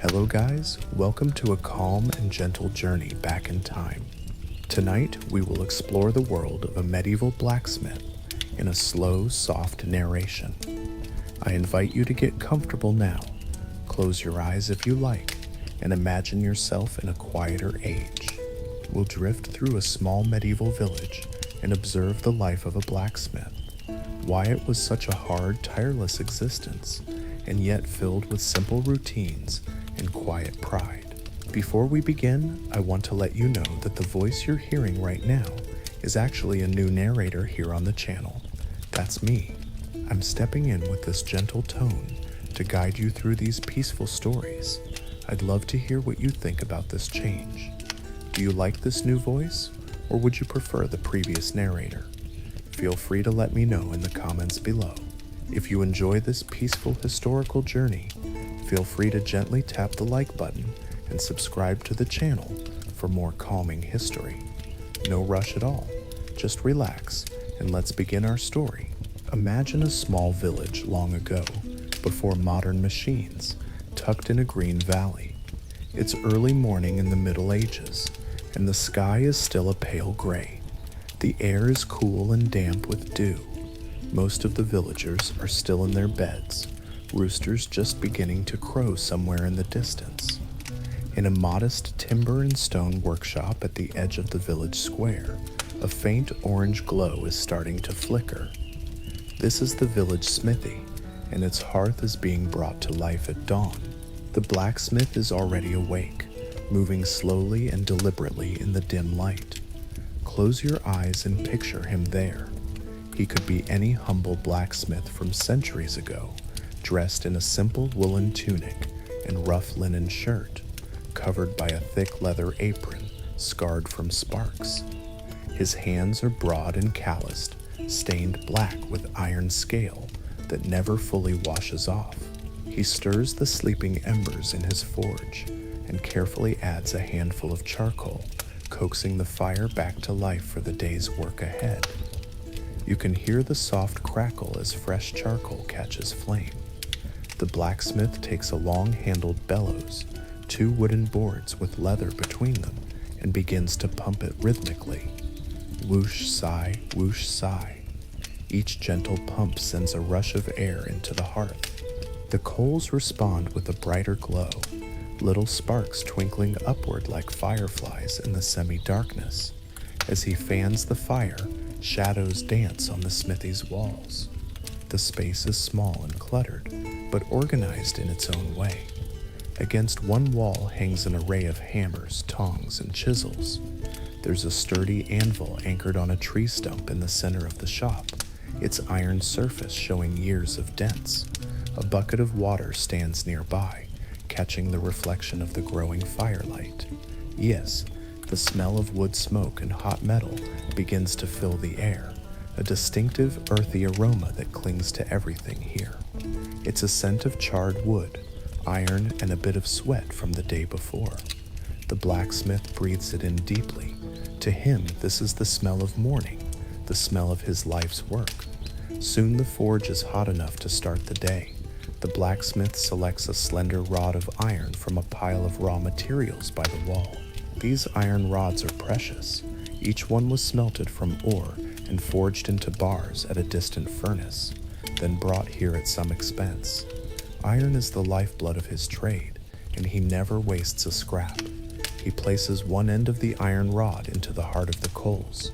Hello guys, welcome to a calm and gentle journey back in time. Tonight we will explore the world of a medieval blacksmith in a slow, soft narration. I invite you to get comfortable now, close your eyes if you like, and imagine yourself in a quieter age. We'll drift through a small medieval village and observe the life of a blacksmith, why it was such a hard, tireless existence, and yet filled with simple routines and quiet pride. Before we begin, I want to let you know that the voice you're hearing right now is actually a new narrator here on the channel. That's me. I'm stepping in with this gentle tone to guide you through these peaceful stories. I'd love to hear what you think about this change. Do you like this new voice, or would you prefer the previous narrator? Feel free to let me know in the comments below. If you enjoy this peaceful historical journey, feel free to gently tap the like button and subscribe to the channel for more calming history. No rush at all, just relax and let's begin our story. Imagine a small village long ago, before modern machines, tucked in a green valley. It's early morning in the Middle Ages, and the sky is still a pale gray. The air is cool and damp with dew. Most of the villagers are still in their beds, roosters just beginning to crow somewhere in the distance. In a modest timber and stone workshop at the edge of the village square, a faint orange glow is starting to flicker. This is the village smithy, and its hearth is being brought to life at dawn. The blacksmith is already awake, moving slowly and deliberately in the dim light. Close your eyes and picture him there. He could be any humble blacksmith from centuries ago, dressed in a simple woolen tunic and rough linen shirt, covered by a thick leather apron scarred from sparks. His hands are broad and calloused, stained black with iron scale that never fully washes off. He stirs the sleeping embers in his forge and carefully adds a handful of charcoal, coaxing the fire back to life for the day's work ahead. You can hear the soft crackle as fresh charcoal catches flame. The blacksmith takes a long-handled bellows, two wooden boards with leather between them, and begins to pump it rhythmically. Whoosh, sigh, whoosh, sigh. Each gentle pump sends a rush of air into the hearth. The coals respond with a brighter glow, little sparks twinkling upward like fireflies in the semi-darkness. As he fans the fire, shadows dance on the smithy's walls. The space is small and cluttered, but organized in its own way. Against one wall hangs an array of hammers, tongs, and chisels. There's a sturdy anvil anchored on a tree stump in the center of the shop, its iron surface showing years of dents. A bucket of water stands nearby, catching the reflection of the growing firelight. Yes, the smell of wood smoke and hot metal begins to fill the air, a distinctive earthy aroma that clings to everything here. It's a scent of charred wood, iron, and a bit of sweat from the day before. The blacksmith breathes it in deeply. To him, this is the smell of morning, the smell of his life's work. Soon the forge is hot enough to start the day. The blacksmith selects a slender rod of iron from a pile of raw materials by the wall. These iron rods are precious. Each one was smelted from ore and forged into bars at a distant furnace, then brought here at some expense. Iron is the lifeblood of his trade, and he never wastes a scrap. He places one end of the iron rod into the heart of the coals.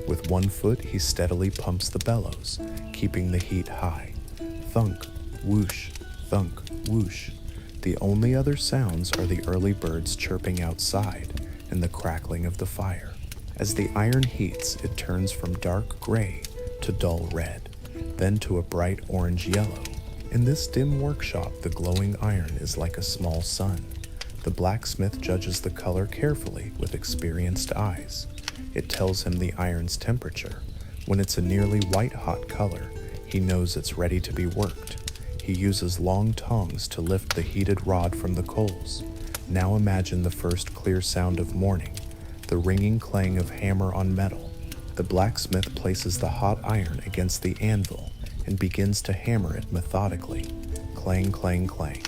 With one foot, he steadily pumps the bellows, keeping the heat high. Thunk, whoosh, thunk, whoosh. The only other sounds are the early birds chirping outside and the crackling of the fire. As the iron heats, it turns from dark gray to dull red, then to a bright orange yellow. In this dim workshop, the glowing iron is like a small sun. The blacksmith judges the color carefully with experienced eyes. It tells him the iron's temperature. When it's a nearly white-hot color, he knows it's ready to be worked. He uses long tongs to lift the heated rod from the coals. Now imagine the first clear sound of morning, the ringing clang of hammer on metal. The blacksmith places the hot iron against the anvil and begins to hammer it methodically. Clang, clang, clang.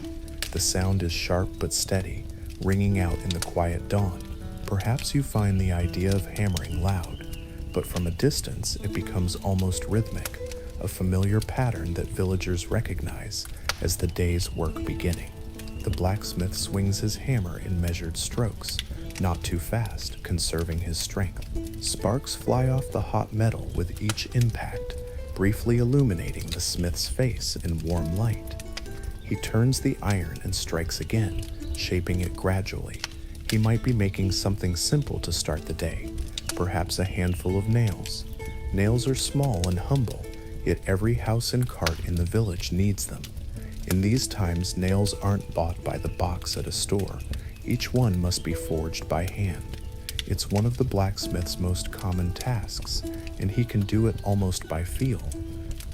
The sound is sharp but steady, ringing out in the quiet dawn. Perhaps you find the idea of hammering loud, but from a distance it becomes almost rhythmic, a familiar pattern that villagers recognize as the day's work beginning. The blacksmith swings his hammer in measured strokes, not too fast, conserving his strength. Sparks fly off the hot metal with each impact, briefly illuminating the smith's face in warm light. He turns the iron and strikes again, shaping it gradually. He might be making something simple to start the day, perhaps a handful of nails. Nails are small and humble, yet every house and cart in the village needs them. In these times, nails aren't bought by the box at a store. Each one must be forged by hand. It's one of the blacksmith's most common tasks, and he can do it almost by feel.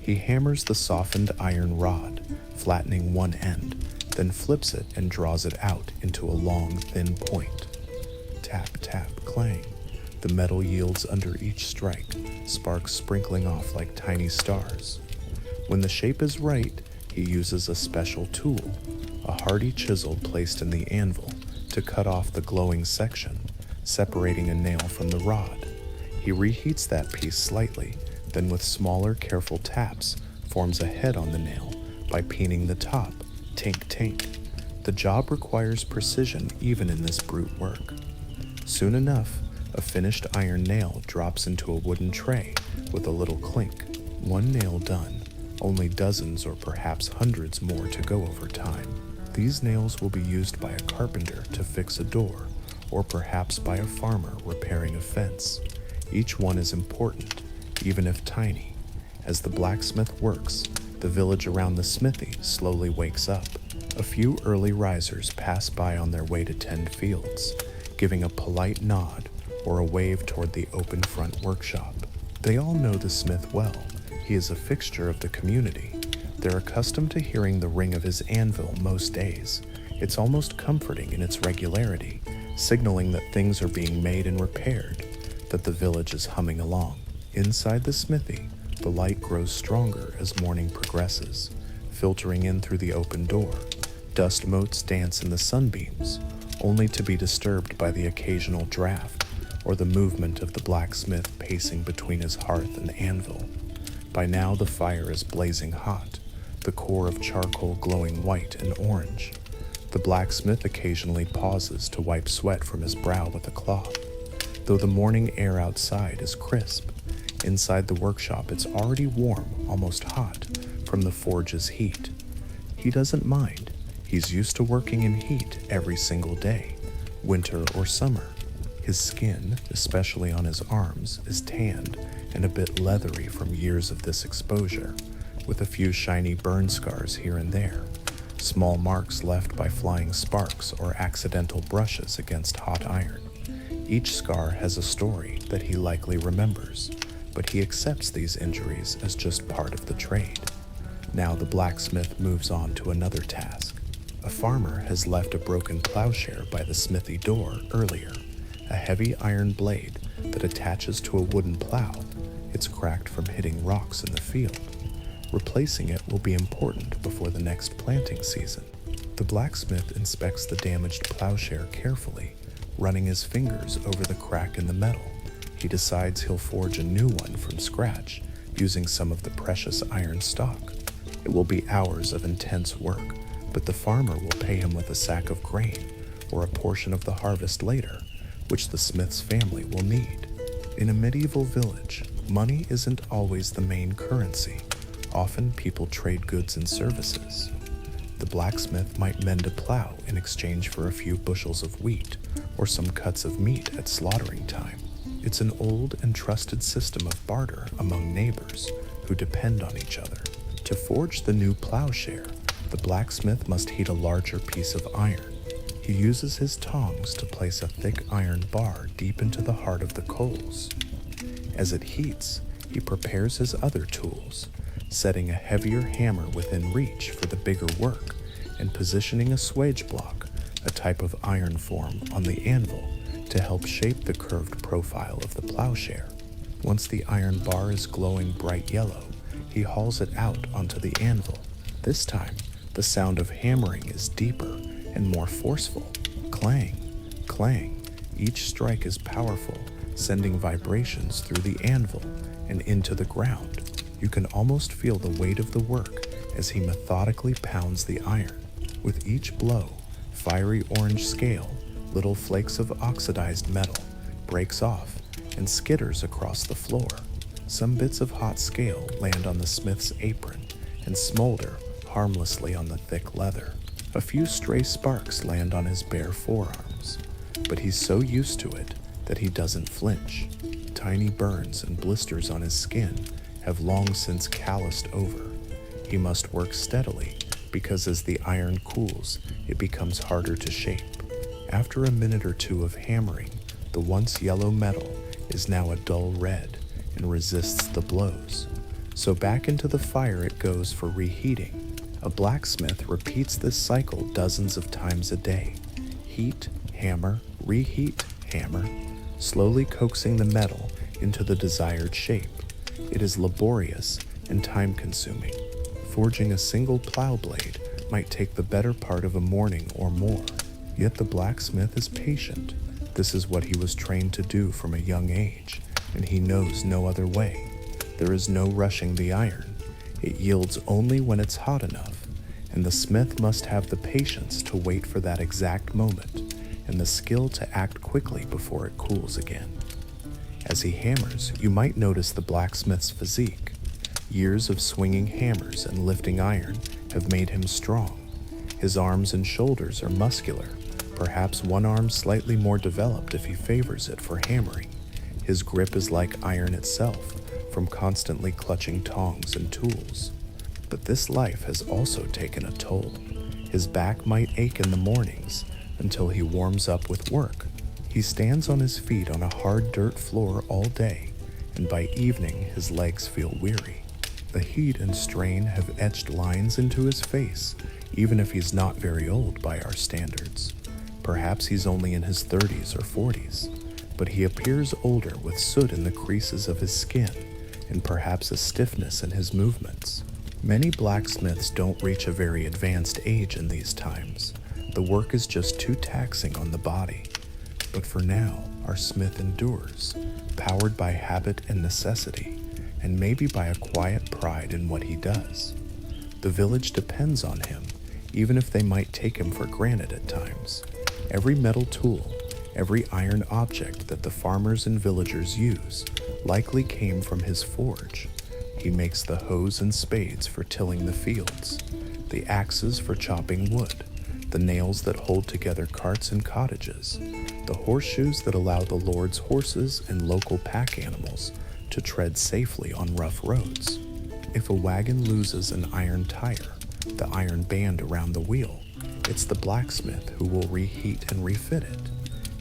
He hammers the softened iron rod, flattening one end, then flips it and draws it out into a long, thin point. Tap, tap, clang. The metal yields under each strike, sparks sprinkling off like tiny stars. When the shape is right, he uses a special tool, a hardy chisel placed in the anvil, to cut off the glowing section, separating a nail from the rod. He reheats that piece slightly, then with smaller, careful taps, forms a head on the nail by peening the top, tink tink. The job requires precision even in this brute work. Soon enough, a finished iron nail drops into a wooden tray with a little clink. One nail done, only dozens or perhaps hundreds more to go over time. These nails will be used by a carpenter to fix a door, or perhaps by a farmer repairing a fence. Each one is important, even if tiny. As the blacksmith works, the village around the smithy slowly wakes up. A few early risers pass by on their way to tend fields, giving a polite nod or a wave toward the open front workshop. They all know the smith well. He is a fixture of the community. They're accustomed to hearing the ring of his anvil most days. It's almost comforting in its regularity, signaling that things are being made and repaired, that the village is humming along. Inside the smithy, the light grows stronger as morning progresses, filtering in through the open door. Dust motes dance in the sunbeams, only to be disturbed by the occasional draft or the movement of the blacksmith pacing between his hearth and anvil. By now the fire is blazing hot, the core of charcoal glowing white and orange. The blacksmith occasionally pauses to wipe sweat from his brow with a cloth. Though the morning air outside is crisp, inside the workshop it's already warm, almost hot, from the forge's heat. He doesn't mind. He's used to working in heat every single day, winter or summer. His skin, especially on his arms, is tanned and a bit leathery from years of this exposure, with a few shiny burn scars here and there, small marks left by flying sparks or accidental brushes against hot iron. Each scar has a story that he likely remembers, but he accepts these injuries as just part of the trade. Now the blacksmith moves on to another task. A farmer has left a broken plowshare by the smithy door earlier, a heavy iron blade that attaches to a wooden plow. It's cracked from hitting rocks in the field. Replacing it will be important before the next planting season. The blacksmith inspects the damaged plowshare carefully, running his fingers over the crack in the metal. He decides he'll forge a new one from scratch, using some of the precious iron stock. It will be hours of intense work, but the farmer will pay him with a sack of grain or a portion of the harvest later, which the smith's family will need. In a medieval village, money isn't always the main currency. Often people trade goods and services. The blacksmith might mend a plow in exchange for a few bushels of wheat or some cuts of meat at slaughtering time. It's an old and trusted system of barter among neighbors who depend on each other. To forge the new plowshare, the blacksmith must heat a larger piece of iron. He uses his tongs to place a thick iron bar deep into the heart of the coals. As it heats, he prepares his other tools, setting a heavier hammer within reach for the bigger work and positioning a swage block, a type of iron form, on the anvil to help shape the curved profile of the plowshare. Once the iron bar is glowing bright yellow, he hauls it out onto the anvil. This time, The sound of hammering is deeper and more forceful. Clang, clang. Each strike is powerful, sending vibrations through the anvil and into the ground. You can almost feel the weight of the work as he methodically pounds the iron. With each blow, fiery orange scale, little flakes of oxidized metal, breaks off and skitters across the floor. Some bits of hot scale land on the smith's apron and smolder harmlessly on the thick leather. A few stray sparks land on his bare forearms, but he's so used to it that he doesn't flinch. Tiny burns and blisters on his skin have long since calloused over. He must work steadily because as the iron cools, it becomes harder to shape. After a minute or two of hammering, the once yellow metal is now a dull red and resists the blows. So back into the fire it goes for reheating. A blacksmith repeats this cycle dozens of times a day. Heat, hammer, reheat, hammer, slowly coaxing the metal into the desired shape. It is laborious and time-consuming. Forging a single plow blade might take the better part of a morning or more. Yet the blacksmith is patient. This is what he was trained to do from a young age, and he knows no other way. There is no rushing the iron. It yields only when it's hot enough, and the smith must have the patience to wait for that exact moment, and the skill to act quickly before it cools again. As he hammers, you might notice the blacksmith's physique. Years of swinging hammers and lifting iron have made him strong. His arms and shoulders are muscular, perhaps one arm slightly more developed if he favors it for hammering. His grip is like iron itself, from constantly clutching tongs and tools. But this life has also taken a toll. His back might ache in the mornings until he warms up with work. He stands on his feet on a hard dirt floor all day, and by evening his legs feel weary. The heat and strain have etched lines into his face, even if he's not very old by our standards. Perhaps he's only in his 30s or 40s, but he appears older with soot in the creases of his skin and perhaps a stiffness in his movements. Many blacksmiths don't reach a very advanced age in these times. The work is just too taxing on the body. But for now, our smith endures, powered by habit and necessity, and maybe by a quiet pride in what he does. The village depends on him, even if they might take him for granted at times. Every metal tool, every iron object that the farmers and villagers use likely came from his forge. He makes the hoes and spades for tilling the fields, the axes for chopping wood, the nails that hold together carts and cottages, the horseshoes that allow the Lord's horses and local pack animals to tread safely on rough roads. If a wagon loses an iron tire, the iron band around the wheel, it's the blacksmith who will reheat and refit it.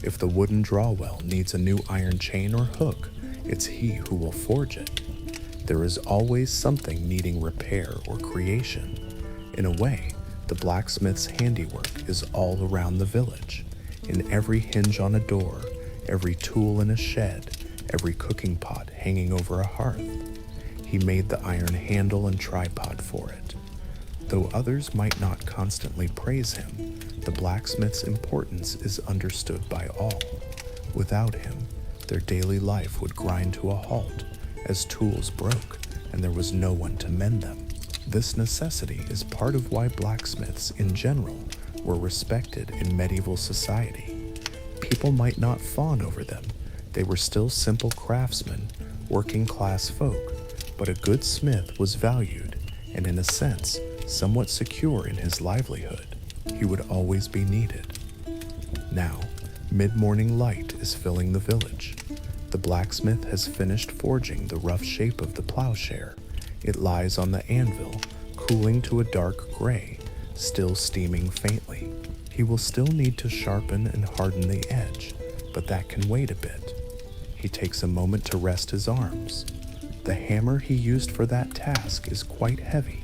If the wooden drawwell needs a new iron chain or hook, it's he who will forge it. There is always something needing repair or creation. In a way, the blacksmith's handiwork is all around the village, in every hinge on a door, every tool in a shed, every cooking pot hanging over a hearth. He made the iron handle and tripod for it. Though others might not constantly praise him, the blacksmith's importance is understood by all. Without him, their daily life would grind to a halt as tools broke and there was no one to mend them. This necessity is part of why blacksmiths in general were respected in medieval society. People might not fawn over them. They were still simple craftsmen, working-class folk, but a good smith was valued and, in a sense, somewhat secure in his livelihood. He would always be needed. Now, mid-morning light is filling the village. The blacksmith has finished forging the rough shape of the plowshare. It lies on the anvil, cooling to a dark gray, still steaming faintly. He will still need to sharpen and harden the edge, but that can wait a bit. He takes a moment to rest his arms. The hammer he used for that task is quite heavy,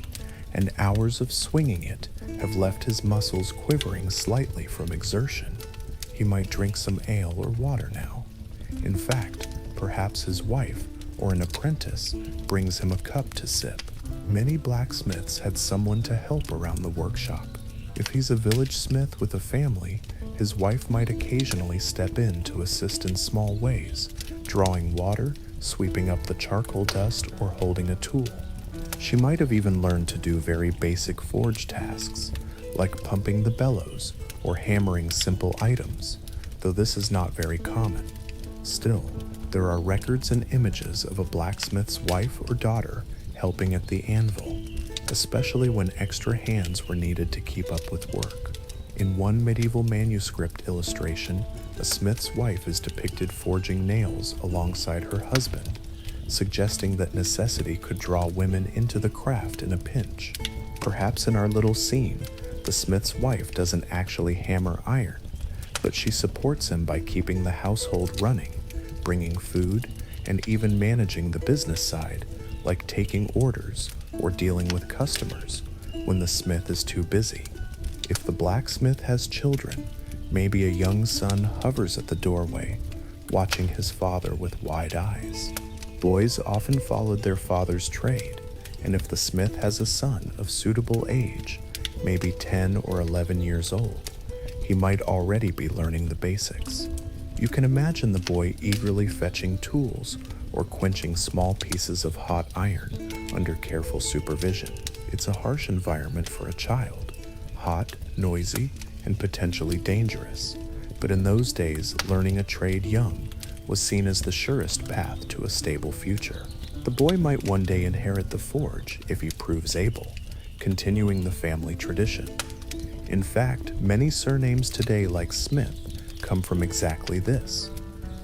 and hours of swinging it have left his muscles quivering slightly from exertion. He might drink some ale or water now. In fact, perhaps his wife or an apprentice brings him a cup to sip. Many blacksmiths had someone to help around the workshop. If he's a village smith with a family, his wife might occasionally step in to assist in small ways, drawing water, sweeping up the charcoal dust, or holding a tool. She might have even learned to do very basic forge tasks, like pumping the bellows or hammering simple items, though this is not very common. Still, there are records and images of a blacksmith's wife or daughter helping at the anvil, especially when extra hands were needed to keep up with work. In one medieval manuscript illustration, a smith's wife is depicted forging nails alongside her husband, suggesting that necessity could draw women into the craft in a pinch. Perhaps in our little scene, the smith's wife doesn't actually hammer iron, but she supports him by keeping the household running, bringing food, and even managing the business side, like taking orders or dealing with customers when the smith is too busy. If the blacksmith has children, maybe a young son hovers at the doorway, watching his father with wide eyes. Boys often followed their father's trade, and if the smith has a son of suitable age, maybe 10 or 11 years old, he might already be learning the basics. You can imagine the boy eagerly fetching tools or quenching small pieces of hot iron under careful supervision. It's a harsh environment for a child, hot, noisy, and potentially dangerous. But in those days, learning a trade young was seen as the surest path to a stable future. The boy might one day inherit the forge if he proves able, continuing the family tradition. In fact, many surnames today like Smith come from exactly this.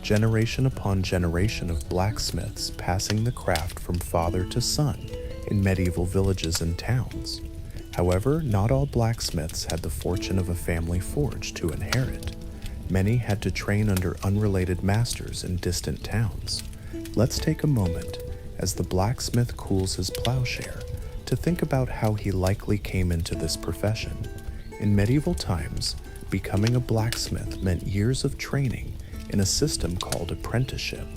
Generation upon generation of blacksmiths passing the craft from father to son in medieval villages and towns. However, not all blacksmiths had the fortune of a family forge to inherit. Many had to train under unrelated masters in distant towns. Let's take a moment, as the blacksmith cools his plowshare, to think about how he likely came into this profession. In medieval times, becoming a blacksmith meant years of training in a system called apprenticeship.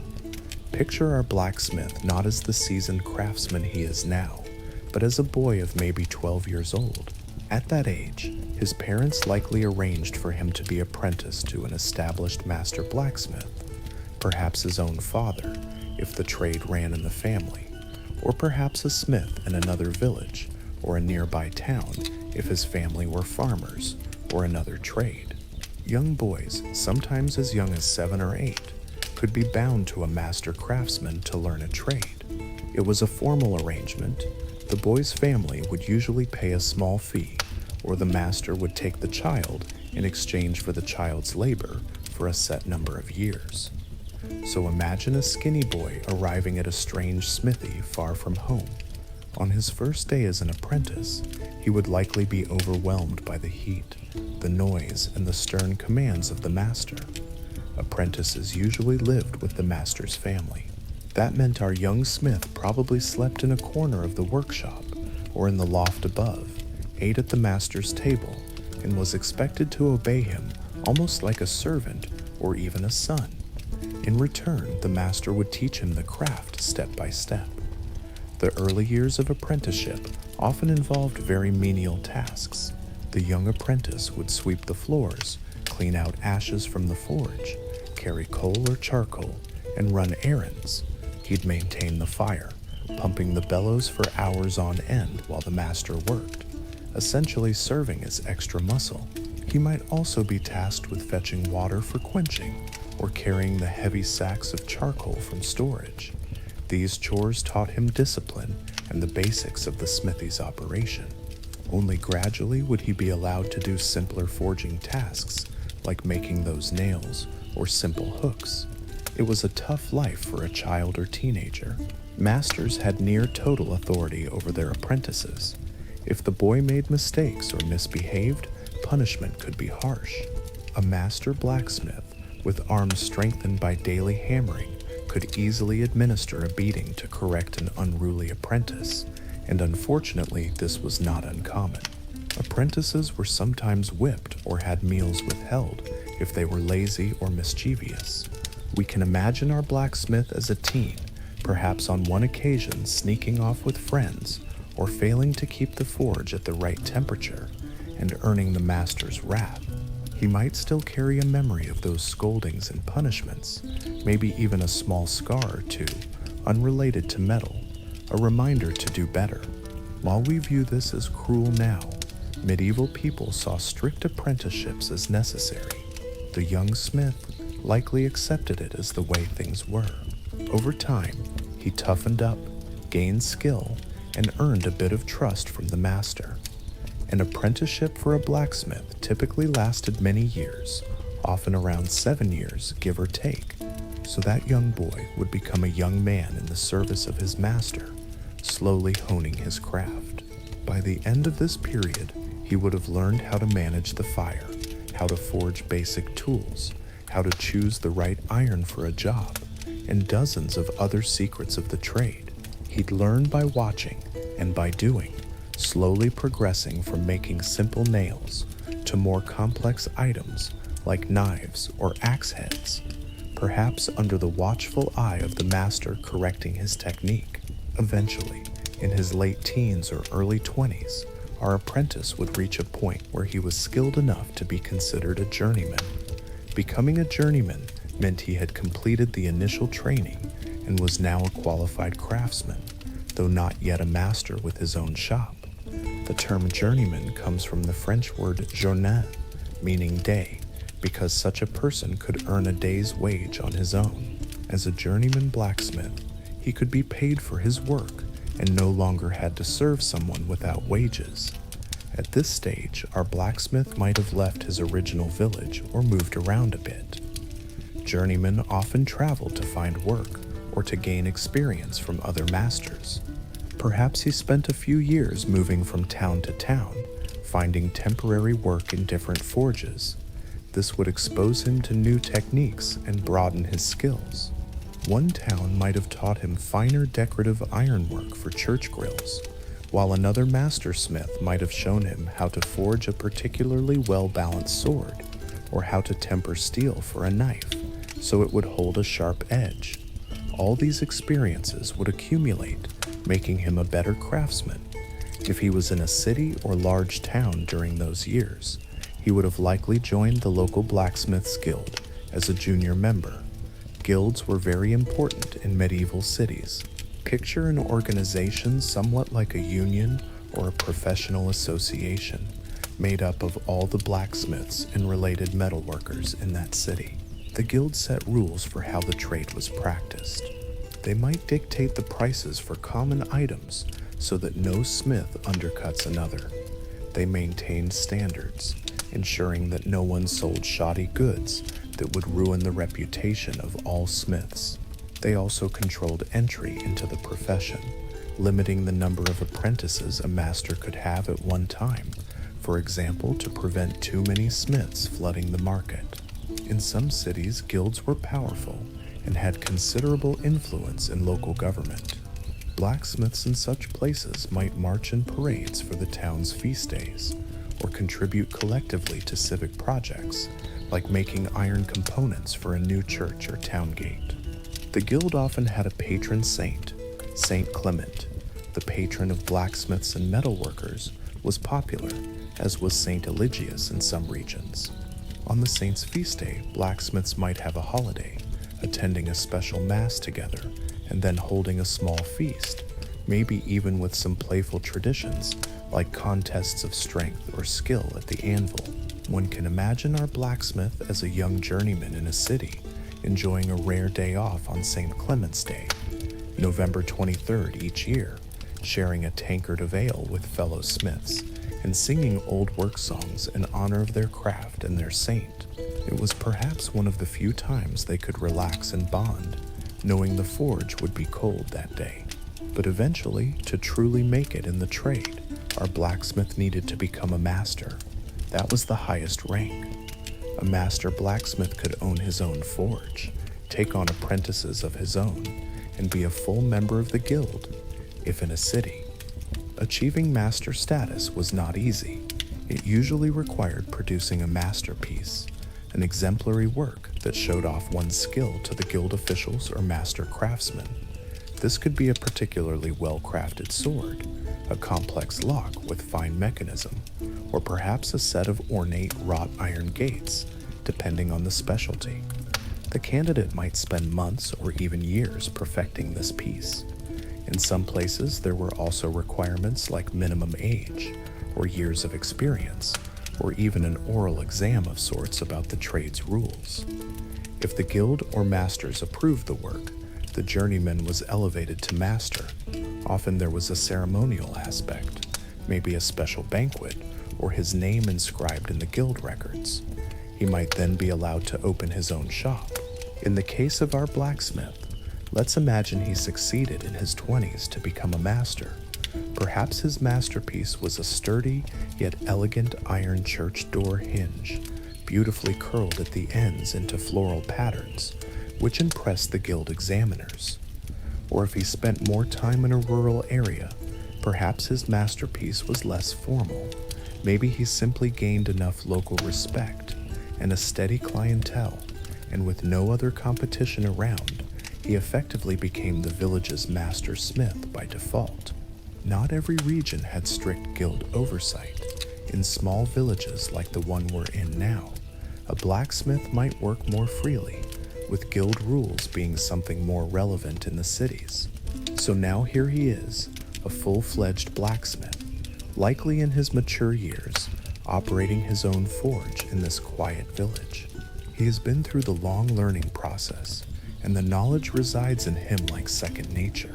Picture our blacksmith not as the seasoned craftsman he is now, but as a boy of maybe 12 years old. At that age, his parents likely arranged for him to be apprenticed to an established master blacksmith, perhaps his own father, if the trade ran in the family, or perhaps a smith in another village or a nearby town if his family were farmers or another trade. Young boys, sometimes as young as 7 or 8, could be bound to a master craftsman to learn a trade. It was a formal arrangement. The boy's family would usually pay a small fee, or the master would take the child in exchange for the child's labor for a set number of years. So imagine a skinny boy arriving at a strange smithy far from home. On his first day as an apprentice, he would likely be overwhelmed by the heat, the noise, and the stern commands of the master. Apprentices usually lived with the master's family. That meant our young smith probably slept in a corner of the workshop or in the loft above, ate at the master's table, and was expected to obey him almost like a servant or even a son. In return, the master would teach him the craft step by step. The early years of apprenticeship often involved very menial tasks. The young apprentice would sweep the floors, clean out ashes from the forge, carry coal or charcoal, and run errands. He'd maintain the fire, pumping the bellows for hours on end while the master worked, essentially serving as extra muscle. He might also be tasked with fetching water for quenching or carrying the heavy sacks of charcoal from storage. These chores taught him discipline and the basics of the smithy's operation. Only gradually would he be allowed to do simpler forging tasks, like making those nails or simple hooks. It was a tough life for a child or teenager. Masters had near total authority over their apprentices. If the boy made mistakes or misbehaved, punishment could be harsh. A master blacksmith, with arms strengthened by daily hammering, could easily administer a beating to correct an unruly apprentice, and unfortunately, this was not uncommon. Apprentices were sometimes whipped or had meals withheld if they were lazy or mischievous. We can imagine our blacksmith as a teen, perhaps on one occasion sneaking off with friends or failing to keep the forge at the right temperature and earning the master's wrath. He might still carry a memory of those scoldings and punishments, maybe even a small scar or two, unrelated to metal, a reminder to do better. While we view this as cruel now, medieval people saw strict apprenticeships as necessary. The young smith likely accepted it as the way things were. Over time, he toughened up, gained skill, and earned a bit of trust from the master. An apprenticeship for a blacksmith typically lasted many years, often around 7 years, give or take, so that young boy would become a young man in the service of his master, slowly honing his craft. By the end of this period, he would have learned how to manage the fire, how to forge basic tools, how to choose the right iron for a job, and dozens of other secrets of the trade. He'd learn by watching and by doing, slowly progressing from making simple nails to more complex items like knives or axe heads, perhaps under the watchful eye of the master correcting his technique. Eventually, in his late teens or early 20s, our apprentice would reach a point where he was skilled enough to be considered a journeyman. Becoming a journeyman meant he had completed the initial training and was now a qualified craftsman, though not yet a master with his own shop. The term journeyman comes from the French word journée, meaning day, because such a person could earn a day's wage on his own. As a journeyman blacksmith, he could be paid for his work and no longer had to serve someone without wages. At this stage, our blacksmith might have left his original village or moved around a bit. Journeymen often traveled to find work or to gain experience from other masters. Perhaps he spent a few years moving from town to town, finding temporary work in different forges. This would expose him to new techniques and broaden his skills. One town might have taught him finer decorative ironwork for church grills, while another master smith might have shown him how to forge a particularly well-balanced sword, or how to temper steel for a knife so it would hold a sharp edge. All these experiences would accumulate, making him a better craftsman. If he was in a city or large town during those years, he would have likely joined the local blacksmiths guild as a junior member. Guilds were very important in medieval cities. Picture an organization somewhat like a union or a professional association, made up of all the blacksmiths and related metalworkers in that city. The guild set rules for how the trade was practiced. They might dictate the prices for common items so that no smith undercuts another. They maintained standards, ensuring that no one sold shoddy goods that would ruin the reputation of all smiths. They also controlled entry into the profession, limiting the number of apprentices a master could have at one time, for example, to prevent too many smiths flooding the market. In some cities, guilds were powerful and had considerable influence in local government. Blacksmiths in such places might march in parades for the town's feast days, or contribute collectively to civic projects, like making iron components for a new church or town gate. The guild often had a patron saint, Saint Clement. The patron of blacksmiths and metalworkers was popular, as was Saint Eligius in some regions. On the saint's feast day, blacksmiths might have a holiday, attending a special mass together, and then holding a small feast, maybe even with some playful traditions like contests of strength or skill at the anvil. One can imagine our blacksmith as a young journeyman in a city, enjoying a rare day off on St. Clement's Day, November 23rd each year, sharing a tankard of ale with fellow smiths, and singing old work songs in honor of their craft and their saint. It was perhaps one of the few times they could relax and bond, knowing the forge would be cold that day. But eventually, to truly make it in the trade, our blacksmith needed to become a master. That was the highest rank. A master blacksmith could own his own forge, take on apprentices of his own, and be a full member of the guild, if in a city. Achieving master status was not easy. It usually required producing a masterpiece, an exemplary work that showed off one's skill to the guild officials or master craftsmen. This could be a particularly well-crafted sword, a complex lock with fine mechanism, or perhaps a set of ornate wrought iron gates, depending on the specialty. The candidate might spend months or even years perfecting this piece. In some places, there were also requirements like minimum age, or years of experience, or even an oral exam of sorts about the trade's rules. If the guild or masters approved the work, the journeyman was elevated to master. Often there was a ceremonial aspect, maybe a special banquet, or his name inscribed in the guild records. He might then be allowed to open his own shop. In the case of our blacksmith, let's imagine he succeeded in his 20s to become a master. Perhaps his masterpiece was a sturdy yet elegant iron church door hinge, beautifully curled at the ends into floral patterns, which impressed the guild examiners. Or if he spent more time in a rural area, perhaps his masterpiece was less formal. Maybe he simply gained enough local respect and a steady clientele, and with no other competition around, he effectively became the village's master smith by default. Not every region had strict guild oversight. In small villages like the one we're in now, a blacksmith might work more freely, with guild rules being something more relevant in the cities. So now here he is, a full-fledged blacksmith, likely in his mature years, operating his own forge in this quiet village. He has been through the long learning process, and the knowledge resides in him like second nature.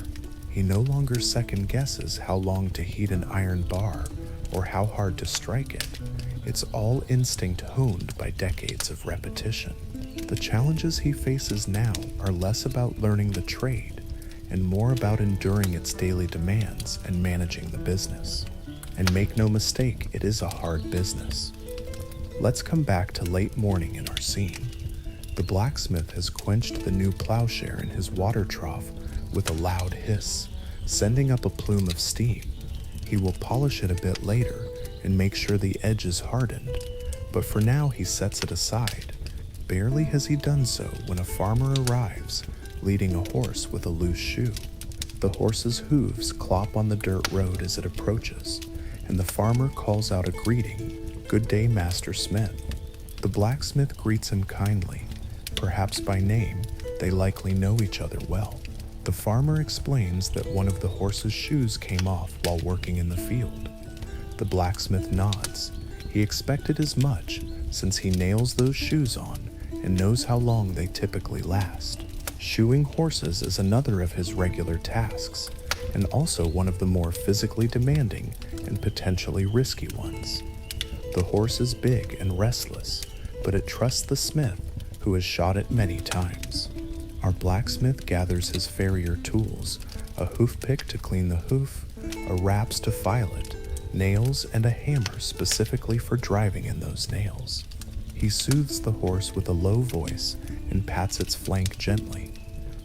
He no longer second guesses how long to heat an iron bar or how hard to strike it. It's all instinct honed by decades of repetition. The challenges he faces now are less about learning the trade and more about enduring its daily demands and managing the business. And make no mistake, it is a hard business. Let's come back to late morning in our scene. The blacksmith has quenched the new plowshare in his water trough with a loud hiss, sending up a plume of steam. He will polish it a bit later and make sure the edge is hardened, but for now he sets it aside. Barely has he done so when a farmer arrives, leading a horse with a loose shoe. The horse's hooves clop on the dirt road as it approaches, and the farmer calls out a greeting, "Good day, Master Smith." The blacksmith greets him kindly. Perhaps by name, they likely know each other well. The farmer explains that one of the horse's shoes came off while working in the field. The blacksmith nods. He expected as much, since he nails those shoes on and knows how long they typically last. Shoeing horses is another of his regular tasks, and also one of the more physically demanding and potentially risky ones. The horse is big and restless, but it trusts the smith, who has shod it many times. Our blacksmith gathers his farrier tools, a hoof pick to clean the hoof, a raps to file it, nails, and a hammer specifically for driving in those nails. He soothes the horse with a low voice and pats its flank gently.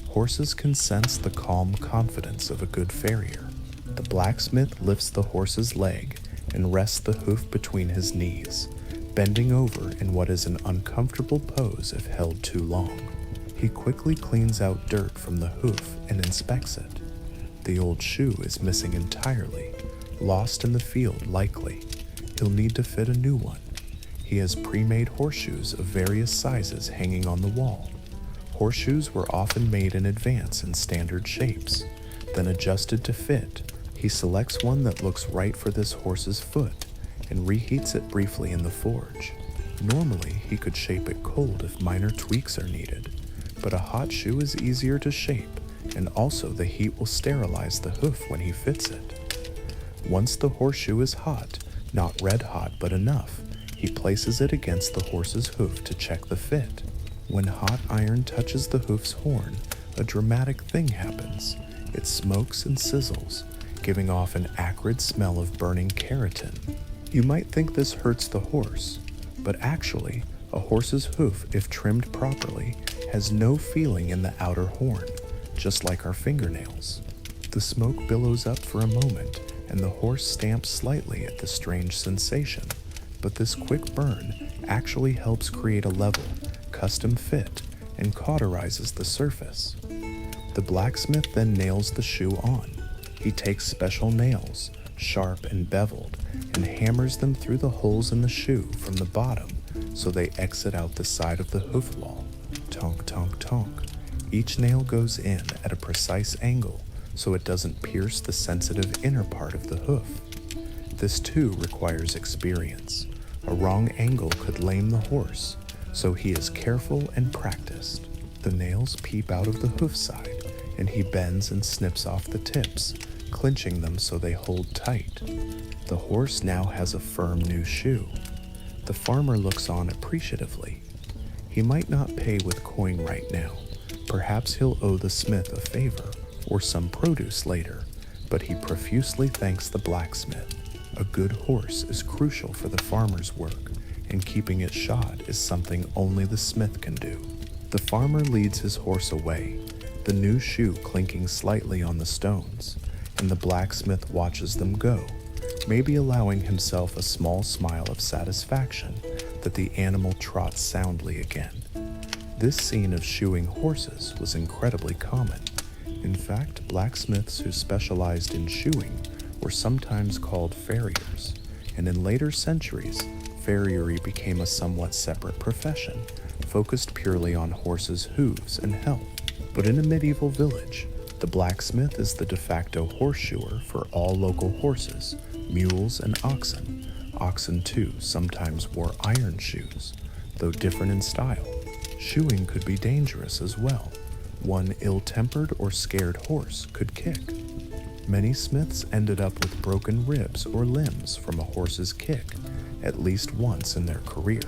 Horses can sense the calm confidence of a good farrier. The blacksmith lifts the horse's leg and rests the hoof between his knees, bending over in what is an uncomfortable pose if held too long. He quickly cleans out dirt from the hoof and inspects it. The old shoe is missing entirely, lost in the field likely. He'll need to fit a new one. He has pre-made horseshoes of various sizes hanging on the wall. Horseshoes were often made in advance in standard shapes, then adjusted to fit. He selects one that looks right for this horse's foot and reheats it briefly in the forge. Normally, he could shape it cold if minor tweaks are needed, but a hot shoe is easier to shape, and also the heat will sterilize the hoof when he fits it. Once the horseshoe is hot, not red hot but enough, he places it against the horse's hoof to check the fit. When hot iron touches the hoof's horn, a dramatic thing happens. It smokes and sizzles, giving off an acrid smell of burning keratin. You might think this hurts the horse, but actually, a horse's hoof, if trimmed properly, has no feeling in the outer horn, just like our fingernails. The smoke billows up for a moment, and the horse stamps slightly at the strange sensation, but this quick burn actually helps create a level, custom fit, and cauterizes the surface. The blacksmith then nails the shoe on. He takes special nails, sharp and beveled, and hammers them through the holes in the shoe from the bottom so they exit out the side of the hoof wall. Tonk, tonk, tonk. Each nail goes in at a precise angle so it doesn't pierce the sensitive inner part of the hoof. This too requires experience. A wrong angle could lame the horse, so he is careful and practiced. The nails peep out of the hoof side, and he bends and snips off the tips, clinching them so they hold tight. The horse now has a firm new shoe. The farmer looks on appreciatively. He might not pay with coin right now. Perhaps he'll owe the smith a favor or some produce later, but he profusely thanks the blacksmith. A good horse is crucial for the farmer's work, and keeping it shod is something only the smith can do. The farmer leads his horse away, the new shoe clinking slightly on the stones, and the blacksmith watches them go, maybe allowing himself a small smile of satisfaction that the animal trots soundly again. This scene of shoeing horses was incredibly common. In fact, blacksmiths who specialized in shoeing were sometimes called farriers, and in later centuries, farriery became a somewhat separate profession, focused purely on horses' hooves and health. But in a medieval village, the blacksmith is the de facto horseshoer for all local horses, mules, and oxen. Oxen, too, sometimes wore iron shoes, though different in style. Shoeing could be dangerous as well. One ill-tempered or scared horse could kick. Many smiths ended up with broken ribs or limbs from a horse's kick, at least once in their career.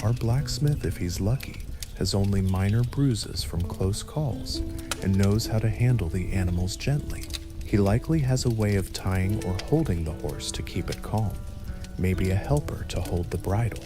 Our blacksmith, if he's lucky, has only minor bruises from close calls and knows how to handle the animals gently. He likely has a way of tying or holding the horse to keep it calm, maybe a helper to hold the bridle.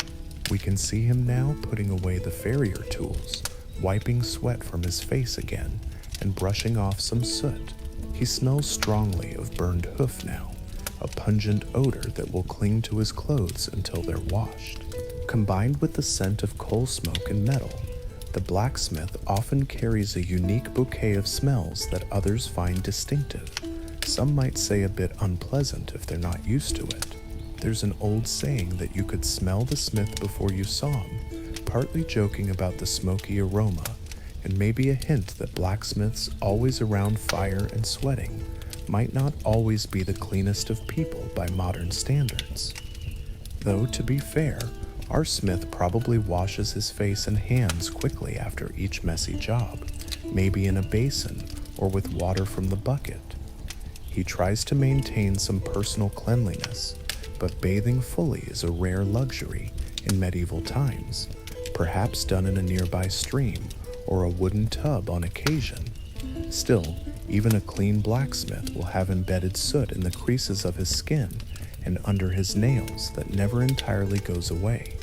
We can see him now putting away the farrier tools, wiping sweat from his face again, and brushing off some soot. He smells strongly of burned hoof now, a pungent odor that will cling to his clothes until they're washed. Combined with the scent of coal smoke and metal, the blacksmith often carries a unique bouquet of smells that others find distinctive. Some might say a bit unpleasant if they're not used to it. There's an old saying that you could smell the smith before you saw him, partly joking about the smoky aroma, and maybe a hint that blacksmiths always around fire and sweating might not always be the cleanest of people by modern standards. Though, to be fair, our smith probably washes his face and hands quickly after each messy job, maybe in a basin or with water from the bucket. He tries to maintain some personal cleanliness, but bathing fully is a rare luxury in medieval times, perhaps done in a nearby stream or a wooden tub on occasion. Still, even a clean blacksmith will have embedded soot in the creases of his skin and under his nails that never entirely goes away.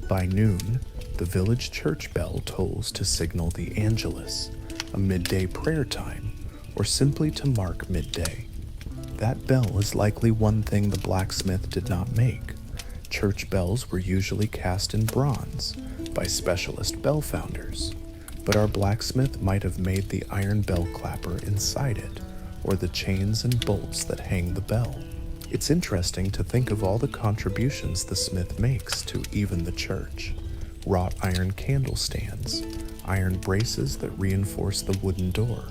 By noon, the village church bell tolls to signal the Angelus, a midday prayer time, or simply to mark midday. That bell is likely one thing the blacksmith did not make. Church bells were usually cast in bronze by specialist bell founders, but our blacksmith might have made the iron bell clapper inside it, or the chains and bolts that hang the bell. It's interesting to think of all the contributions the smith makes to even the church. Wrought iron candle stands, iron braces that reinforce the wooden door,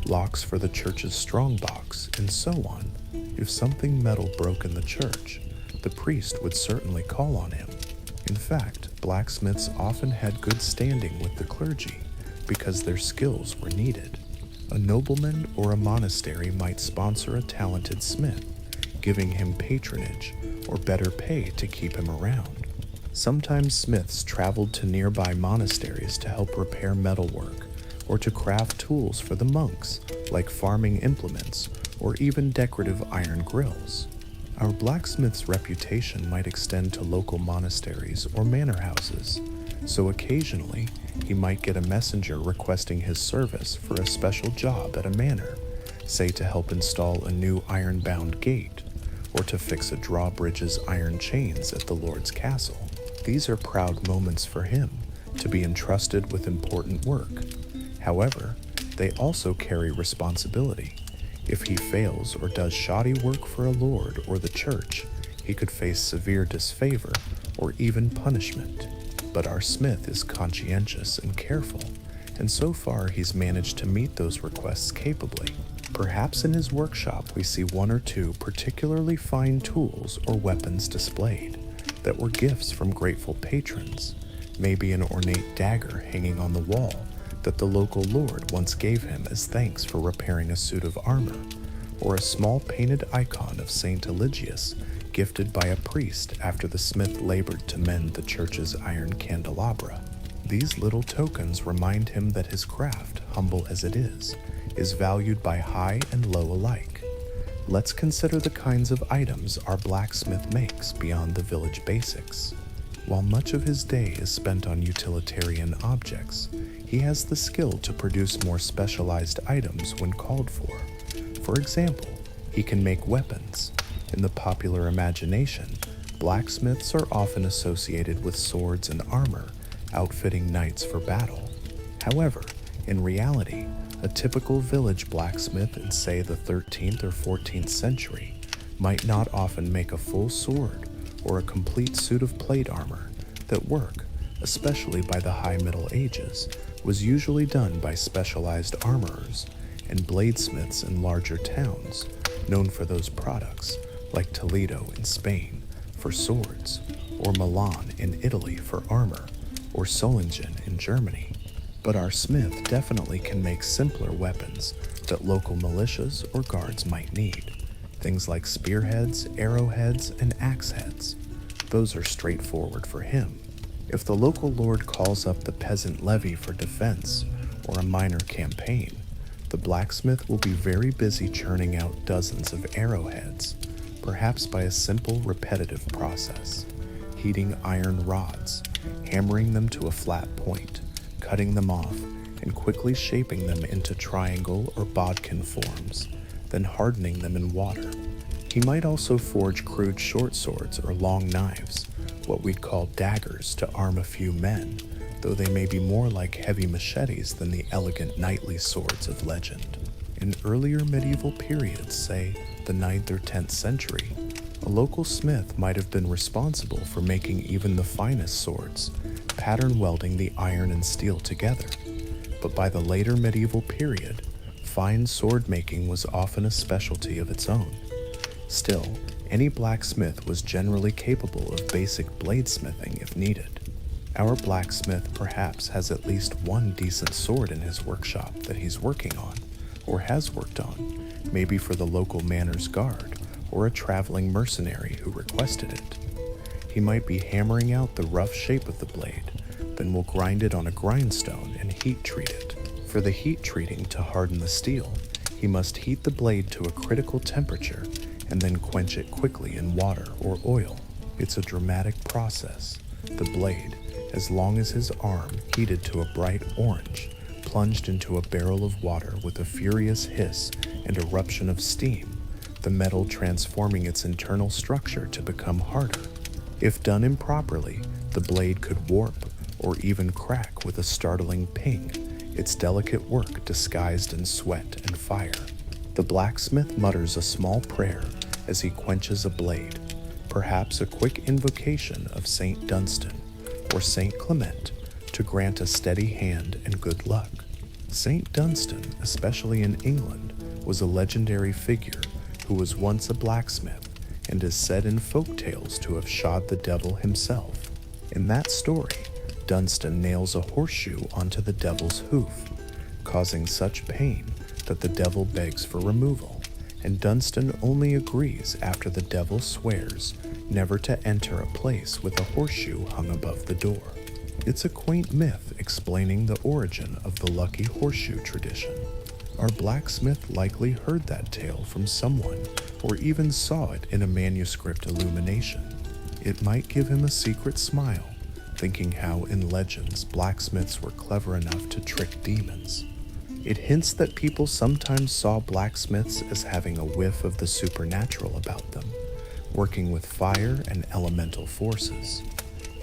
locks for the church's strongbox, and so on. If something metal broke in the church, the priest would certainly call on him. In fact, blacksmiths often had good standing with the clergy because their skills were needed. A nobleman or a monastery might sponsor a talented smith, giving him patronage or better pay to keep him around. Sometimes smiths traveled to nearby monasteries to help repair metalwork or to craft tools for the monks, like farming implements or even decorative iron grills. Our blacksmith's reputation might extend to local monasteries or manor houses, so occasionally he might get a messenger requesting his service for a special job at a manor, say to help install a new iron-bound gate, or to fix a drawbridge's iron chains at the Lord's castle. These are proud moments for him, to be entrusted with important work. However, they also carry responsibility. If he fails or does shoddy work for a lord or the church, he could face severe disfavor or even punishment. But our smith is conscientious and careful, and so far he's managed to meet those requests capably. Perhaps in his workshop we see one or two particularly fine tools or weapons displayed that were gifts from grateful patrons, maybe an ornate dagger hanging on the wall that the local lord once gave him as thanks for repairing a suit of armor, or a small painted icon of Saint Eligius gifted by a priest after the smith labored to mend the church's iron candelabra. These little tokens remind him that his craft, humble as it is valued by high and low alike. Let's consider the kinds of items our blacksmith makes beyond the village basics. While much of his day is spent on utilitarian objects, he has the skill to produce more specialized items when called for. For example, he can make weapons. In the popular imagination, blacksmiths are often associated with swords and armor, outfitting knights for battle. However, in reality, a typical village blacksmith in, say, the 13th or 14th century might not often make a full sword or a complete suit of plate armor. That work, especially by the High Middle Ages, was usually done by specialized armorers and bladesmiths in larger towns, known for those products, like Toledo in Spain for swords, or Milan in Italy for armor, or Solingen in Germany. But our smith definitely can make simpler weapons that local militias or guards might need. Things like spearheads, arrowheads, and axe heads. Those are straightforward for him. If the local lord calls up the peasant levy for defense or a minor campaign, the blacksmith will be very busy churning out dozens of arrowheads, perhaps by a simple repetitive process, heating iron rods, hammering them to a flat point, cutting them off, and quickly shaping them into triangle or bodkin forms, then hardening them in water. He might also forge crude short swords or long knives, what we'd call daggers, to arm a few men, though they may be more like heavy machetes than the elegant knightly swords of legend. In earlier medieval periods, say the 9th or 10th century, a local smith might have been responsible for making even the finest swords, pattern welding the iron and steel together. But by the later medieval period, fine sword making was often a specialty of its own. Still, any blacksmith was generally capable of basic bladesmithing if needed. Our blacksmith perhaps has at least one decent sword in his workshop that he's working on, or has worked on, maybe for the local manor's guard, or a traveling mercenary who requested it. He might be hammering out the rough shape of the blade, then will grind it on a grindstone and heat treat it. For the heat treating to harden the steel, he must heat the blade to a critical temperature and then quench it quickly in water or oil. It's a dramatic process. The blade, as long as his arm, heated to a bright orange, plunged into a barrel of water with a furious hiss and eruption of steam, the metal transforming its internal structure to become harder. If done improperly, the blade could warp or even crack with a startling ping, its delicate work disguised in sweat and fire. The blacksmith mutters a small prayer as he quenches a blade, perhaps a quick invocation of Saint Dunstan or Saint Clement to grant a steady hand and good luck. Saint Dunstan, especially in England, was a legendary figure who was once a blacksmith and is said in folk tales to have shod the devil himself. In that story, Dunstan nails a horseshoe onto the devil's hoof, causing such pain that the devil begs for removal, and Dunstan only agrees after the devil swears never to enter a place with a horseshoe hung above the door. It's a quaint myth explaining the origin of the lucky horseshoe tradition. Our blacksmith likely heard that tale from someone, or even saw it in a manuscript illumination. It might give him a secret smile, thinking how in legends blacksmiths were clever enough to trick demons. It hints that people sometimes saw blacksmiths as having a whiff of the supernatural about them, working with fire and elemental forces.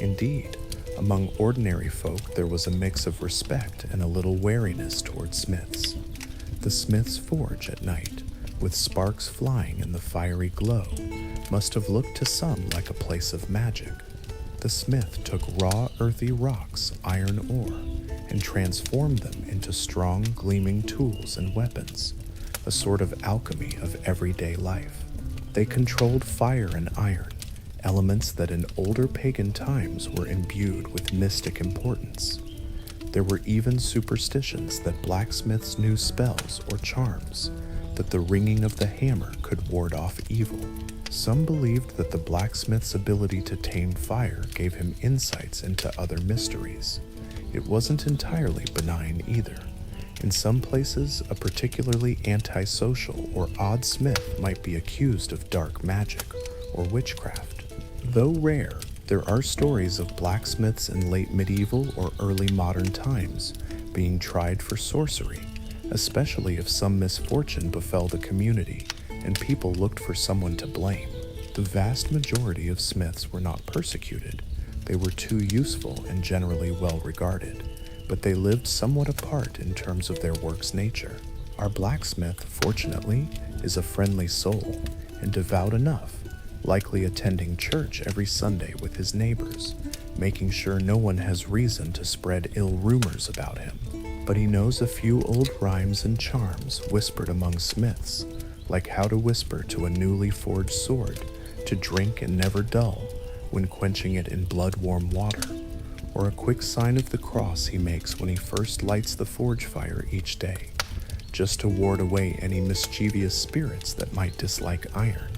Indeed, Among ordinary folk, there was a mix of respect and a little wariness toward smiths. The smith's forge at night, with sparks flying in the fiery glow, must have looked to some like a place of magic. The smith took raw, earthy rocks, iron ore, and transformed them into strong, gleaming tools and weapons, a sort of alchemy of everyday life. They controlled fire and iron, elements that in older pagan times were imbued with mystic importance. There were even superstitions that blacksmiths knew spells or charms, that the ringing of the hammer could ward off evil. Some believed that the blacksmith's ability to tame fire gave him insights into other mysteries. It wasn't entirely benign either. In some places, a particularly antisocial or odd smith might be accused of dark magic or witchcraft. Though rare, there are stories of blacksmiths in late medieval or early modern times being tried for sorcery, especially if some misfortune befell the community and people looked for someone to blame. The vast majority of smiths were not persecuted. They were too useful and generally well regarded, but they lived somewhat apart in terms of their work's nature. Our blacksmith, fortunately, is a friendly soul and devout enough, likely attending church every Sunday with his neighbors, making sure no one has reason to spread ill rumors about him. But he knows a few old rhymes and charms whispered among smiths, like how to whisper to a newly forged sword to drink and never dull when quenching it in blood-warm water, or a quick sign of the cross he makes when he first lights the forge fire each day, just to ward away any mischievous spirits that might dislike iron.